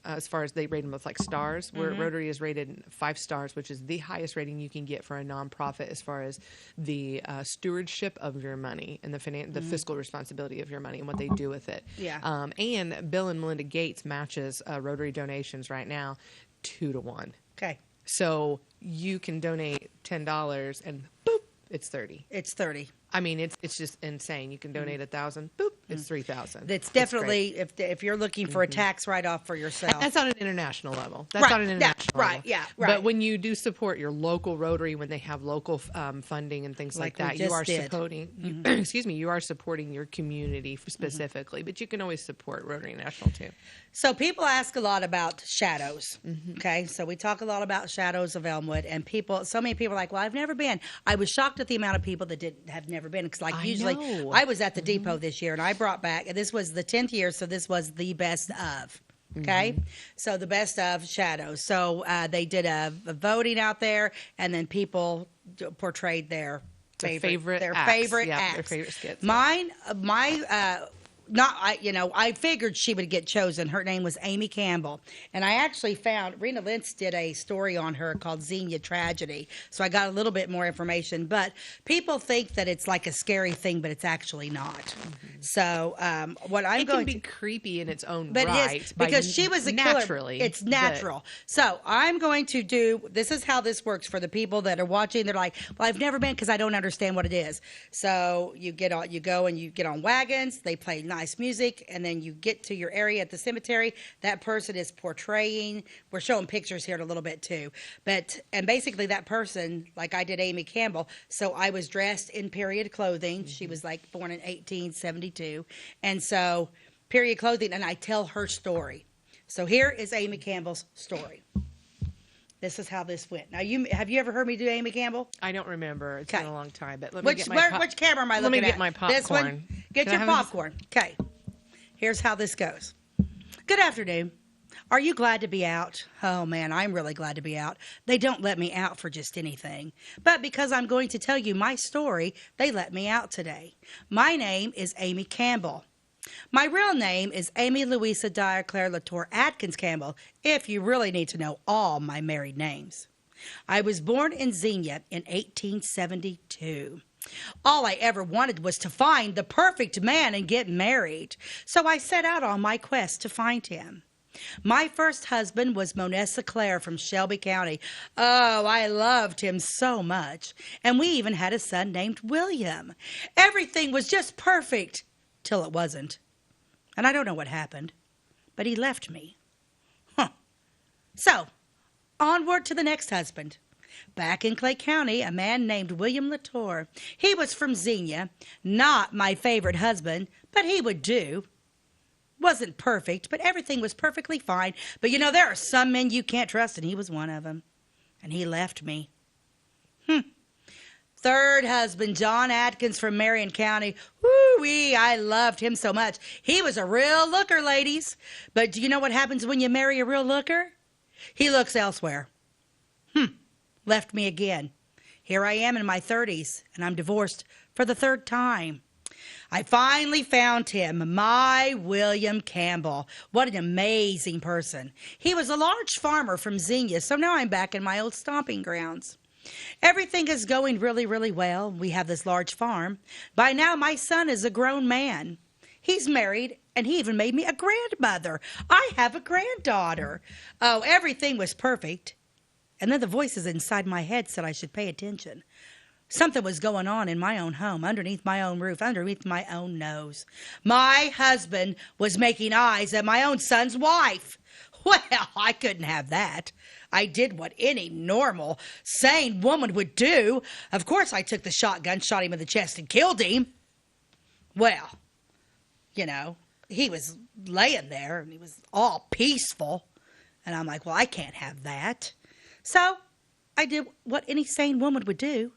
as far as they rate them with like stars. Where Rotary is rated 5 stars, which is the highest rating you can get for a nonprofit as far as the stewardship of your money and the fiscal responsibility of your money and what they do with it. Yeah. And Bill and Melinda Gates matches Rotary donations right now 2 to 1. Okay. So you can donate $10 and boop, it's 30. It's 30. I mean, it's just insane. You can donate 1,000, boop, it's 3,000. It's definitely, if you're looking for a tax write-off for yourself. That's on an international level. That's Right, on an international right, level. yeah, right. But when you do support your local Rotary, when they have local funding and things like Like that, we you are just did. supporting. Excuse me, you are supporting your community specifically. But you can always support Rotary National too. So people ask a lot about shadows. Okay, so we talk a lot about shadows of Elmwood, and so many people are like, "Well, I've never been." I was shocked at the amount of people that have never been, because I usually know. I was at the depot this year, and I brought back. And this was the 10th year, so this was the best of. Okay, so the best of shadows. So they did a voting out there, and then people portrayed their favorite acts. favorite Yeah, acts. their favorite skits. I figured she would get chosen. Her name was Amy Campbell. And I actually found, Rena Lentz did a story on her called Xenia Tragedy. So I got a little bit more information. But people think that it's like a scary thing, but it's actually not. So what I'm It going can be to... creepy in its own But right. it is, because she was a killer. naturally. It's natural. So I'm going to do, this is how this works for the people that are watching. They're like, well, I've never been because I don't understand what it is. So you go and you get on wagons. They play nice music, and then you get to your area at the cemetery. That person is portraying. We're showing pictures here in a little bit too. And basically that person, like I did Amy Campbell. So I was dressed in period clothing. She was like born in 1872. And so period clothing, and I tell her story. So here is Amy Campbell's story. This is how this went. Now, have you ever heard me do Amy Campbell? I don't remember. It's Okay. been a long time. But let me get my Which camera am I looking at? Let me get my popcorn. This one? Get Can I your have this? popcorn. Okay. Here's how this goes. Good afternoon. Are you glad to be out? Oh, man, I'm really glad to be out. They don't let me out for just anything. But because I'm going to tell you my story, they let me out today. My name is Amy Campbell. My real name is Amy Louisa Dyer Claire Latour Atkins Campbell, if you really need to know all my married names. I was born in Xenia in 1872. All I ever wanted was to find the perfect man and get married, so I set out on my quest to find him. My first husband was Monessa Clare from Shelby County. Oh, I loved him so much, and we even had a son named William. Everything was just perfect. Till it wasn't. And I don't know what happened, but he left me. So, onward to the next husband. Back in Clay County, a man named William Latour. He was from Xenia, not my favorite husband, but he would do. Wasn't perfect, but everything was perfectly fine. But there are some men you can't trust, and he was one of them. And he left me. Third husband, John Atkins from Marion County. Woo-wee, I loved him so much. He was a real looker, ladies. But do you know what happens when you marry a real looker? He looks elsewhere. Left me again. Here I am in my 30s, and I'm divorced for the 3rd time. I finally found him, my William Campbell. What an amazing person. He was a large farmer from Xenia, so now I'm back in my old stomping grounds. Everything is going really, really well. We have this large farm. By now, my son is a grown man. He's married, and he even made me a grandmother. I have a granddaughter. Oh, everything was perfect. And then the voices inside my head said I should pay attention. Something was going on in my own home, underneath my own roof, underneath my own nose. My husband was making eyes at my own son's wife. Well, I couldn't have that. I did what any normal, sane woman would do. Of course, I took the shotgun, shot him in the chest, and killed him. Well, he was laying there, and he was all peaceful. And I'm like, well, I can't have that. So I did what any sane woman would do.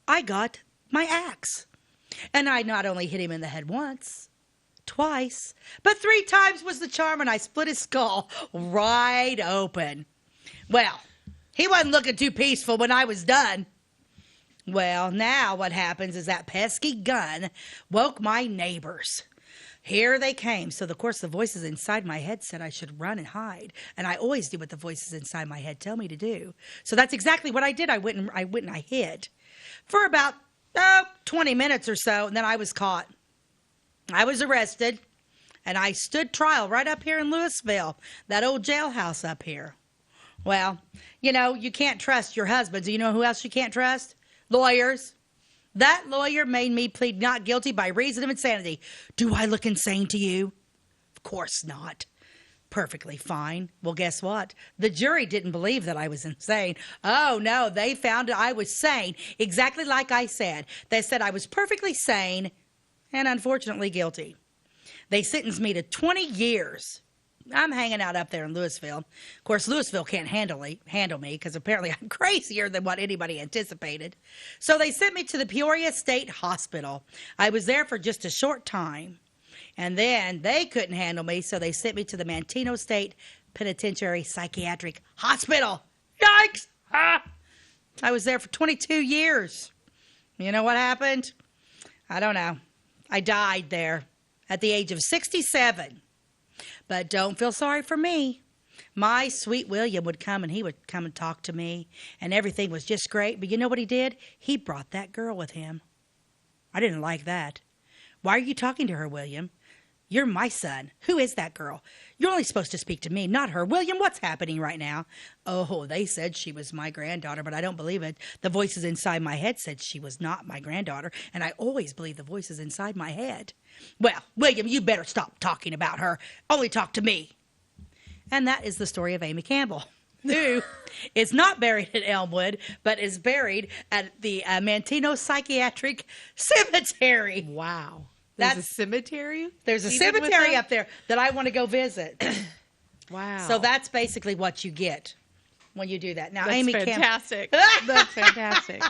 I got my axe. And I not only hit him in the head once, twice, but 3 times was the charm, and I split his skull right open. Well, he wasn't looking too peaceful when I was done. Well, now what happens is that pesky gun woke my neighbors. Here they came. So, of course, the voices inside my head said I should run and hide. And I always do what the voices inside my head tell me to do. So that's exactly what I did. I went and I hid for about 20 minutes or so. And then I was caught. I was arrested. And I stood trial right up here in Louisville, that old jailhouse up here. Well, you can't trust your husband. Do you know who else you can't trust? Lawyers. That lawyer made me plead not guilty by reason of insanity. Do I look insane to you? Of course not. Perfectly fine. Well, guess what? The jury didn't believe that I was insane. Oh, no, they found I was sane, exactly like I said. They said I was perfectly sane and unfortunately guilty. They sentenced me to 20 years. I'm hanging out up there in Louisville. Of course, Louisville can't handle me because apparently I'm crazier than what anybody anticipated. So they sent me to the Peoria State Hospital. I was there for just a short time. And then they couldn't handle me, so they sent me to the Manteno State Penitentiary Psychiatric Hospital. Yikes! I was there for 22 years. You know what happened? I don't know. I died there at the age of 67. But don't feel sorry for me. My sweet William would come and he would come and talk to me, and everything was just great. But you know what he did? He brought that girl with him. I didn't like that. Why are you talking to her, William? You're my son. Who is that girl? You're only supposed to speak to me, not her. William, what's happening right now? Oh, they said she was my granddaughter, but I don't believe it. The voices inside my head said she was not my granddaughter, and I always believe the voices inside my head. Well, William, you better stop talking about her. Only talk to me. And that is the story of Amy Campbell, who is not buried at Elmwood, but is buried at the Manteno Psychiatric Cemetery. Wow. There's a cemetery? There's a cemetery up there that I want to go visit. Wow. So that's basically what you get when you do that. Now, That's Amy fantastic. That's fantastic.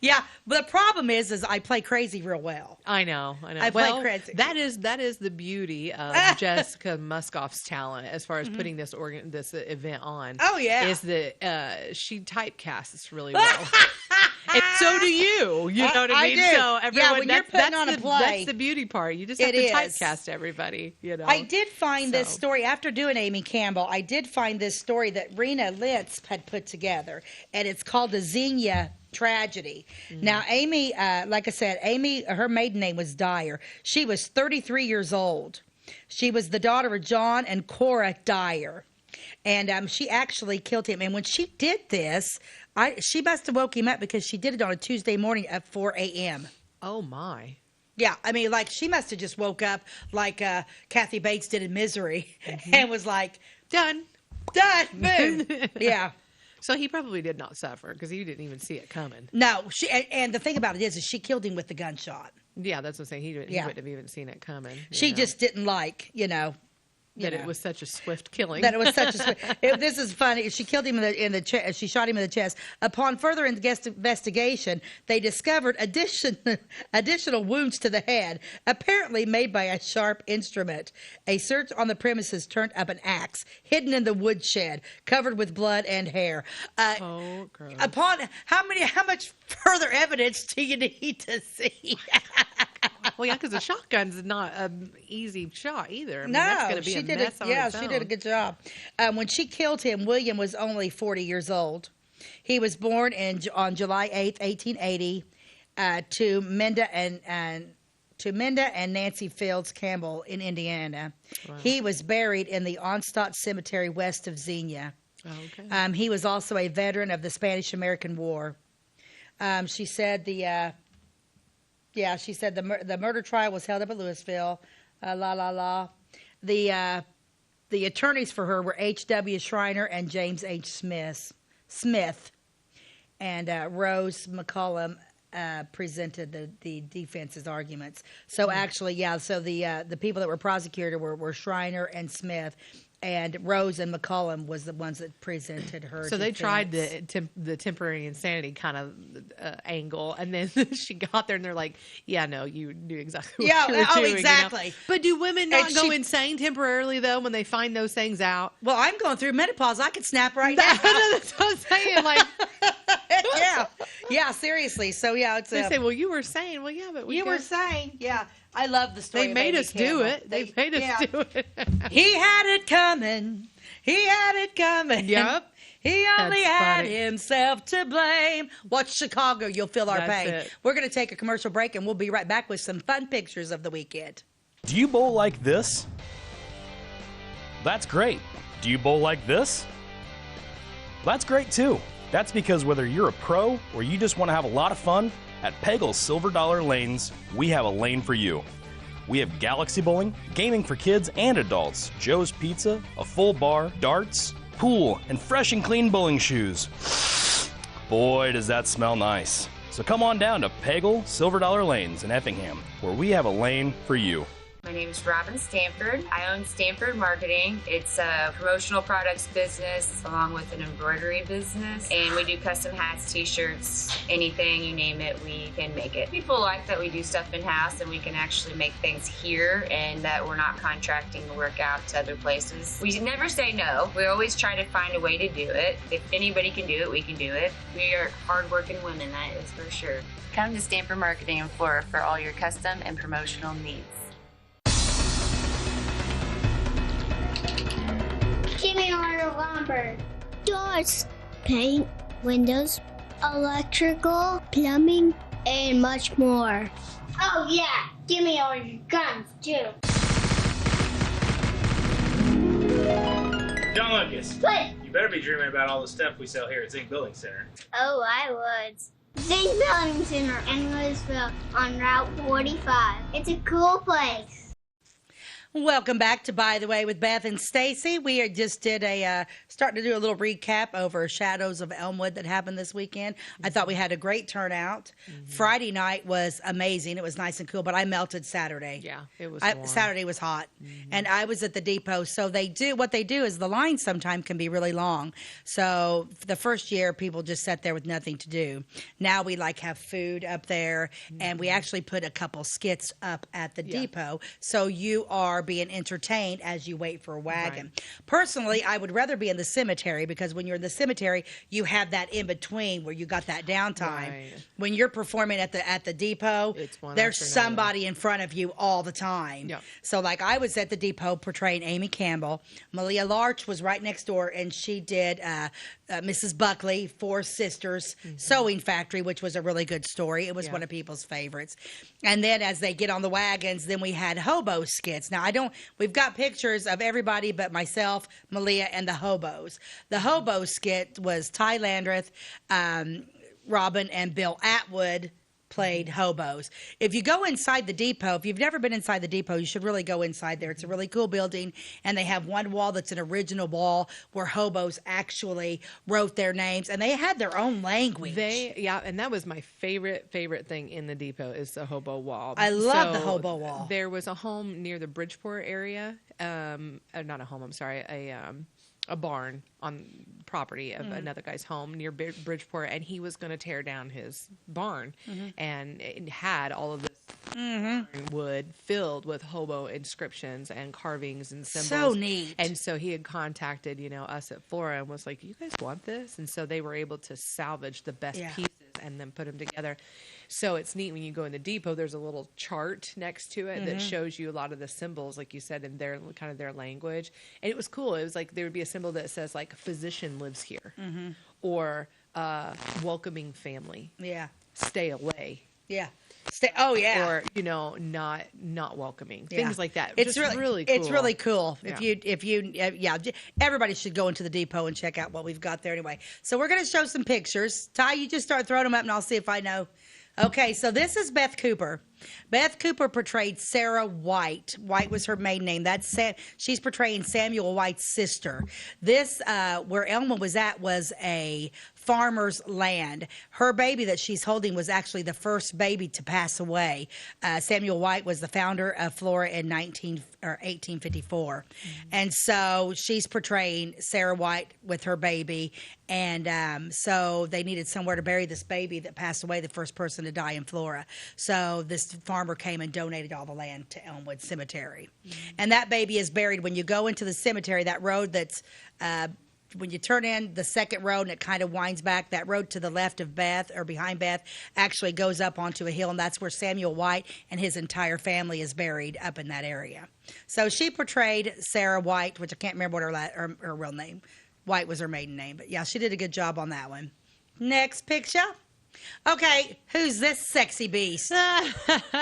Yeah, but the problem is I play crazy real well. I know. I play crazy. That is the beauty of Jessica Muscoff's talent as far as putting this event on. Oh, yeah. Is that she typecasts really well. And so do you. You know what I mean? do. So everyone, when you're putting on a play. That's the beauty part. You just have It to is. typecast everybody. I did find this story after doing Amy Campbell. I did find this story that Rena Lentz had put together, and it's called the Xenia Tragedy. Now, Amy, like I said, her maiden name was Dyer. She was 33 years old. She was the daughter of John and Cora Dyer. And she actually killed him. And when she did this, she must have woke him up because she did it on a Tuesday morning at 4 a.m. Oh, my. Yeah, I mean, like, she must have just woke up like Kathy Bates did in Misery and was like, Done. Boom. Yeah. So he probably did not suffer because he didn't even see it coming. No, and the thing about it is she killed him with the gunshot. Yeah, that's what I'm saying. He wouldn't have even seen it coming. She just didn't like, it was such a swift killing. That it was such a this is funny. She killed him in the chest. She shot him in the chest. Upon further investigation, they discovered additional wounds to the head, apparently made by a sharp instrument. A search on the premises turned up an axe hidden in the woodshed, covered with blood and hair. Gross. Upon how much further evidence do you need to see? Well, yeah, because a shotgun's not an easy shot either. I mean, No, that's going to be she a did mess on its she own. did a good job. When she killed him, William was only 40 years old. He was born on July 8th, 1880, to Minda and Nancy Fields Campbell in Indiana. Wow. He was buried in the Onstadt Cemetery west of Xenia. Oh, okay. He was also a veteran of the Spanish-American War. She said the murder trial was held up at Louisville. The attorneys for her were H.W. Schreiner and James H. Smith. And Rose McCollum presented the defense's arguments. So actually, the people that were prosecuted were Schreiner and Smith. And Rose and McCollum was the ones that presented her. So they defense. tried the temporary insanity kind of angle, and then she got there, and they're like, "Yeah, no, you knew exactly what you were doing." Exactly. You know? But do women not go insane temporarily though when they find those things out? Well, I'm going through menopause. I could snap right now. That's what I'm saying. Like, Yeah, seriously. So yeah, it's They say, well, you were saying, well, yeah, but we you were got- saying, yeah. I love the story. they of made Amy us do Campbell. it. They made us do it. He had it coming. He had it coming. Yep. He only That's had funny. himself to blame. Watch Chicago. You'll feel our That's pain. it. We're going to take a commercial break, and we'll be right back with some fun pictures of the weekend. Do you bowl like this? That's great. Do you bowl like this? That's great too. That's because whether you're a pro or you just want to have a lot of fun, at Peggle's Silver Dollar Lanes, we have a lane for you. We have galaxy bowling, gaming for kids and adults, Joe's Pizza, a full bar, darts, pool, and fresh and clean bowling shoes. Boy, does that smell nice. So come on down to Peggle Silver Dollar Lanes in Effingham, where we have a lane for you. My name is Robin Stanford. I own Stanford Marketing. It's a promotional products business along with an embroidery business. And we do custom hats, t-shirts, anything, you name it, we can make it. People like that we do stuff in-house and we can actually make things here and that we're not contracting the work out to other places. We never say no. We always try to find a way to do it. If anybody can do it, we can do it. We are hardworking women, that is for sure. Come to Stanford Marketing in Flora for all your custom and promotional needs. Jimmy ordered lumber, doors, paint, windows, electrical, plumbing, and much more. Oh yeah, Jimmy ordered guns too. John Lucas, What? you better be dreaming about all the stuff we sell here at Zink Building Center. Oh, I would. Zink Building Center in Louisville on Route 45. It's a cool place. Welcome back to By the Way with Beth and Stacey. We just did starting to do a little recap over Shadows of Elmwood that happened this weekend. I thought we had a great turnout. Friday night was amazing. It was nice and cool, but I melted Saturday. Yeah, it was warm. Saturday was hot, and I was at the depot. So what they do is the line sometimes can be really long. So the first year, people just sat there with nothing to do. Now we have food up there, and we actually put a couple skits up at the depot. So you are being entertained as you wait for a wagon. Right. Personally, I would rather be in the cemetery because when you're in the cemetery, you have that in between where you got that downtime. Right. When you're performing at the depot, there's somebody in front of you all the time. Yep. So I was at the depot portraying Amy Campbell. Malia Larch was right next door, and she did Mrs. Buckley, Four Sisters Sewing Factory, which was a really good story. It was one of people's favorites. And then as they get on the wagons, then we had hobo skits. Now we've got pictures of everybody but myself, Malia, and the hobos. The hobo skit was Ty Landreth, Robin, and Bill Atwood played hobos. If you go inside the depot, if you've never been inside the depot, you should really go inside there. It's a really cool building, and they have one wall that's an original wall where hobos actually wrote their names, and they had their own language. And that was my favorite thing in the depot is the hobo wall. I love the hobo wall. There was a home near the Bridgeport area, not a home, I'm sorry, a barn on property of another guy's home near Bridgeport, and he was going to tear down his barn, and it had all of this wood filled with hobo inscriptions and carvings and symbols. So neat. And so he had contacted, us at Flora and was like, "You guys want this?" And so they were able to salvage the best pieces and then put them together. So it's neat when you go in the depot, there's a little chart next to it that shows you a lot of the symbols, like you said, in their kind of their language. And it was cool. It was there would be a symbol that says physician lives here or welcoming family. Yeah. Stay away. Yeah. Or not welcoming. Things like that. It's just really cool. It's really cool. Yeah. Everybody should go into the depot and check out what we've got there anyway. So we're going to show some pictures. Ty, you just start throwing them up, and I'll see if I know. Okay, so this is Beth Cooper. Beth Cooper portrayed Sarah White. White was her maiden name. She's portraying Samuel White's sister. This, where Elma was at, was a farmer's land. Her baby that she's holding was actually the first baby to pass away. Samuel White was the founder of Flora in 1854. And so she's portraying Sarah White with her baby. And so they needed somewhere to bury this baby that passed away, the first person to die in Flora. So this farmer came and donated all the land to Elmwood Cemetery. And that baby is buried when you go into the cemetery, that road that's when you turn in the second road and it kind of winds back, that road to the left of Beth or behind Beth actually goes up onto a hill, and that's where Samuel White and his entire family is buried up in that area. So she portrayed Sarah White, which I can't remember what her real name. White was her maiden name, but yeah, she did a good job on that one. Next picture. Okay, who's this sexy beast?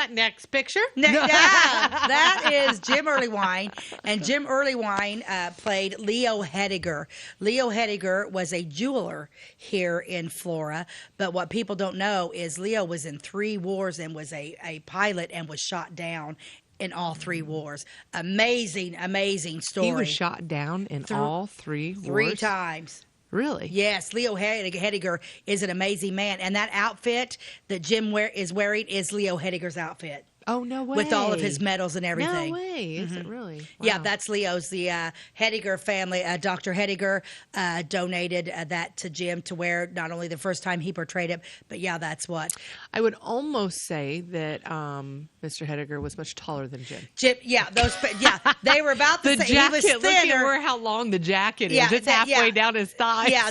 Next picture. That is Jim Earlywine, and Jim Earlywine played Leo Hediger. Leo Hediger was a jeweler here in Flora, but what people don't know is Leo was in 3 wars and was a pilot and was shot down in all 3 wars. Amazing story. He was shot down in all 3 wars? 3 times. Really? Yes, Leo Hediger is an amazing man. And that outfit that Jim is wearing is Leo Hediger's outfit. Oh, no way. With all of his medals and everything. No way. Is it really? Wow. Yeah, that's Leo's. The Hediger family, Dr. Hediger donated that to Jim to wear not only the first time he portrayed it, but yeah, that's what. I would almost say that Mr. Hediger was much taller than Jim. They were about the same. Jacket, He was thinner. look at how long the jacket is. It's halfway down his thighs. Yeah,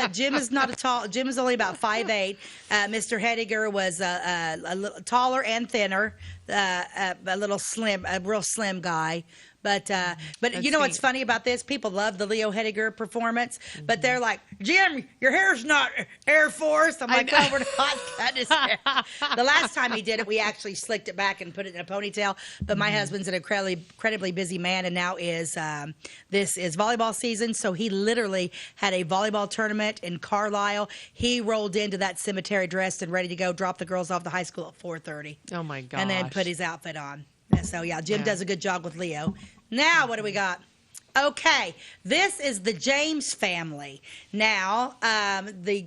Jim is not a tall. Jim is only about 5'8". Mr. Hediger was a little taller and thinner, a little slim, a real slim guy. But you know what's funny about this? People love the Leo Hediger performance, but they're like, Jim, your hair's not Air Force. I'm like, oh, we're not cutting his hair. The last time he did it, we actually slicked it back and put it in a ponytail. But my husband's an incredibly busy man, and now this is volleyball season, so he literally had a volleyball tournament in Carlisle. He rolled into that cemetery dressed and ready to go drop the girls off the high school at 4:30. Oh my gosh. And then put his outfit on. So, yeah, Jim does a good job with Leo. Now, what do we got? Okay, this is the James family. Now, you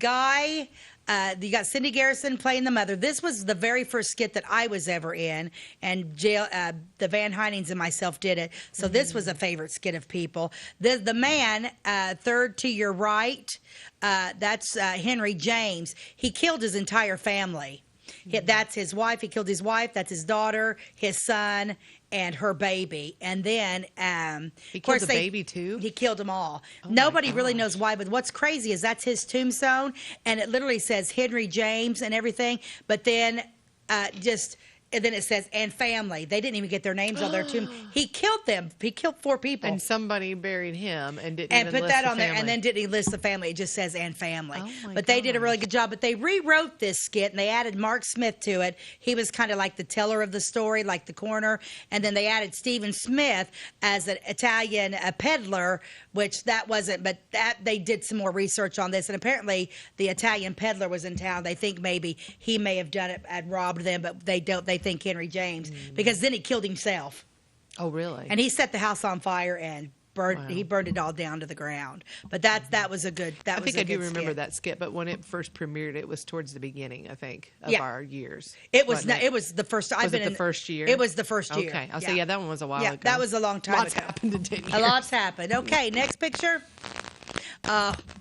got Cindy Garrison playing the mother. This was the very first skit that I was ever in, and the Van Heinings and myself did it. So this was a favorite skit of people. The man, third to your right, that's Henry James. He killed his entire family. That's his wife. He killed his wife. That's his daughter, his son, and her baby. And then, he killed the baby too? He killed them all. Nobody really knows why, but what's crazy is that's his tombstone, and it literally says Henry James and everything, but then and then it says, and family. They didn't even get their names on their tomb. He killed them. He killed 4 people. And somebody buried him and didn't and even put list that the on there, family. and then didn't list the family. It just says and family. Oh but they did a really good job. But they rewrote this skit, and they added Mark Smith to it. He was kind of like the teller of the story, like the coroner. And then they added Stephen Smith as an Italian peddler, which that wasn't, but that they did some more research on this. And apparently the Italian peddler was in town. They think maybe he may have done it and robbed them, but they don't. They think Henry James, because then he killed himself. Oh, really? And he set the house on fire and he burned it all down to the ground. But that was a good. I think I do remember that skit, but when it first premiered, it was towards the beginning, I think, of our years. It was not. It was the first. Was it the first year? It was the first year. Okay, I'll say that one was a while ago. That was a long time Lots ago. happened in 10 years. A lot's happened. Okay, next picture.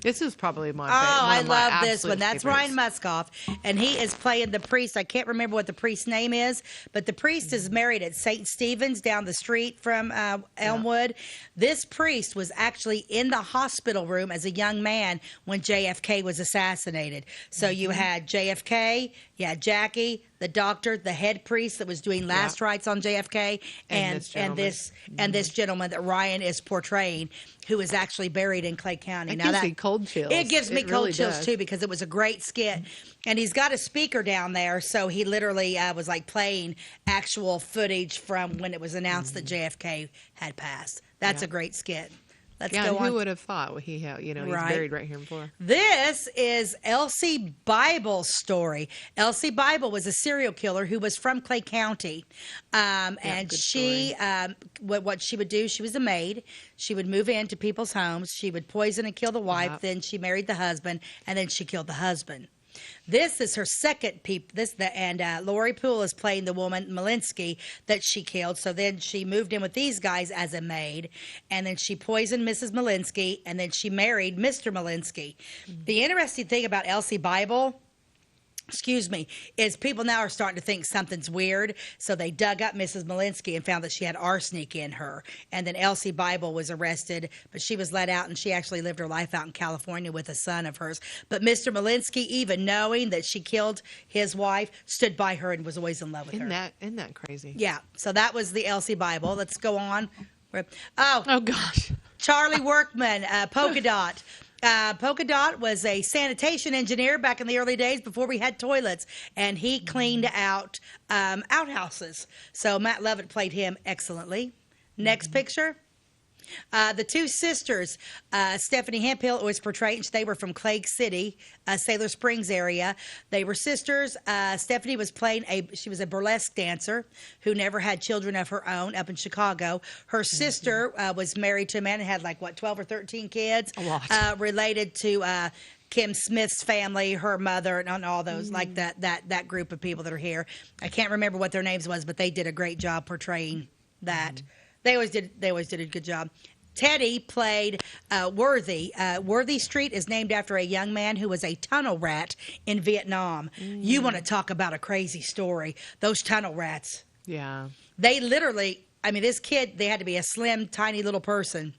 This is probably my favorite. I love this one. That's Ryan Muskoff, and he is playing the priest. I can't remember what the priest's name is, but the priest is married at St. Stephen's down the street from Elmwood. This priest was actually in the hospital room as a young man when JFK was assassinated. So you had JFK, you had Jackie, the doctor, the head priest that was doing last rites on JFK, and this gentleman that Ryan is portraying, who is actually buried in Clay County. It gives me cold chills. It gives me cold really chills does. too, because it was a great skit, and he's got a speaker down there, so he literally was like playing actual footage from when it was announced that JFK had passed. That's a great skit. Let's go on. Who would have thought he's buried right here in Flora? This is Elsie Bible's story. Elsie Bible was a serial killer who was from Clay County. And she, what she would do, she was a maid. She would move into people's homes. She would poison and kill the wife. Then she married the husband, and then she killed the husband. This is her second and Lori Poole is playing the woman Malinsky that she killed. So then she moved in with these guys as a maid, and then she poisoned Mrs. Malinsky, and then she married Mr. Malinsky. The interesting thing about Elsie Bible, excuse me, is people now are starting to think something's weird. So they dug up Mrs. Malinsky and found that she had arsenic in her. And then Elsie Bible was arrested, but she was let out, and she actually lived her life out in California with a son of hers. But Mr. Malinsky, even knowing that she killed his wife, stood by her and was always in love with her. Isn't that crazy? Yeah. So that was the Elsie Bible. Let's go on. Oh gosh. Charlie Workman, Polka Dot. Polka Dot was a sanitation engineer back in the early days before we had toilets, and he cleaned out outhouses. So Matt Lovett played him excellently. Next picture. The two sisters, Stephanie Hemphill was portrayed. They were from Clay City, Sailor Springs area. They were sisters. Stephanie was playing she was a burlesque dancer who never had children of her own up in Chicago. Her sister was married to a man and had 12 or 13 kids. A lot. Related to Kim Smith's family, her mother, and all those like that group of people that are here. I can't remember what their names was, but they did a great job portraying that. They always did a good job. Teddy played Worthy. Worthy Street is named after a young man who was a tunnel rat in Vietnam. You want to talk about a crazy story. Those tunnel rats. Yeah. They literally, this kid, they had to be a slim, tiny little person.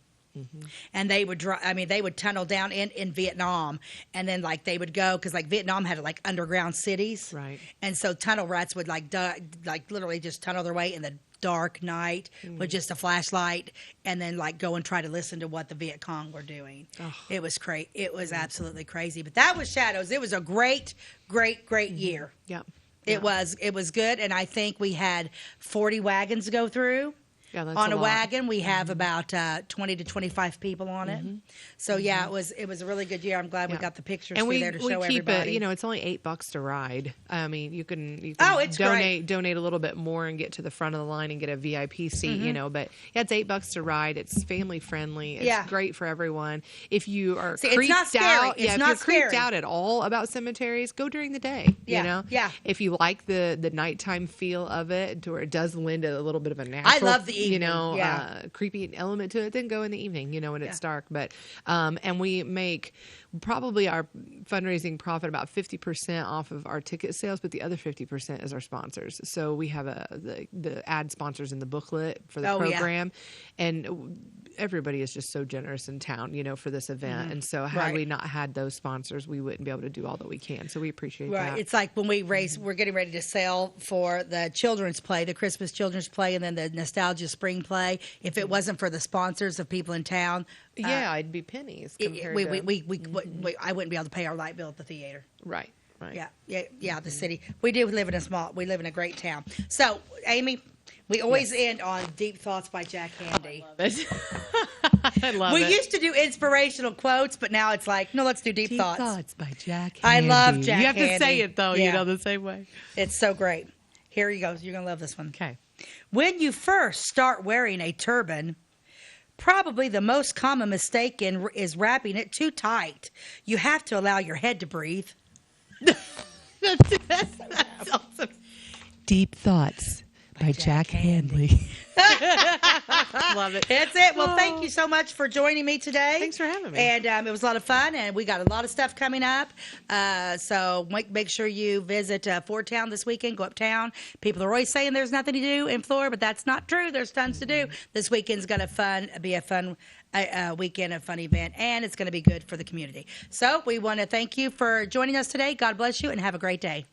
And they would they would tunnel down in Vietnam, and then they would go because Vietnam had underground cities, right? And so tunnel rats would literally just tunnel their way in the dark night with just a flashlight, and then go and try to listen to what the Viet Cong were doing. It was crazy. It was absolutely crazy. But that was Shadows. It was a great year. Yeah. It was good, and I think we had 40 wagons go through. Yeah, that's on a lot. wagon, we have about 20 to 25 people on it. So yeah, it was a really good year. I'm glad we got the pictures and through there to show keep everybody. it. It's only $8 to ride. You can it's donate a little bit more and get to the front of the line and get a VIP seat. But it's $8 to ride. It's family friendly. It's great for everyone. If you are creeped out, if you're creeped out at all about cemeteries, go during the day. If you like the nighttime feel of it, to where it does lend a little bit of a natural. I love the evening. Creepy element to it, then go in the evening, when it's dark. But and we make probably our fundraising profit about 50% off of our ticket sales, but the other 50% is our sponsors. So we have the ad sponsors in the booklet for the program, and everybody is just so generous in town, for this event. And so had we not had those sponsors, we wouldn't be able to do all that we can. So we appreciate that. It's like when we raise, we're getting ready to sell for the children's play, the Christmas children's play, and then the Nostalgia Spring play. If it wasn't for the sponsors of people in town, it'd be pennies. I wouldn't be able to pay our light bill at the theater. Right. Yeah. The city. We live in a great town. So, Amy, we always end on Deep Thoughts by Jack Handy. I love it. We used to do inspirational quotes, but now it's no, let's do Deep Thoughts. Deep Thoughts by Jack Handy. I love Jack You have Handy. to say it, though, the same way. It's so great. Here you go. You're going to love this one. Okay. When you first start wearing a turban, probably the most common mistake is wrapping it too tight. You have to allow your head to breathe. That's awesome. Deep Thoughts by Jack Handy. Love it. That's it. Well, thank you so much for joining me today. Thanks for having me. And it was a lot of fun, and we got a lot of stuff coming up. So make sure you visit Fort Town this weekend. Go uptown. People are always saying there's nothing to do in Flora, but that's not true. There's tons to do. This weekend's going to be a fun weekend, a fun event, and it's going to be good for the community. So we want to thank you for joining us today. God bless you, and have a great day.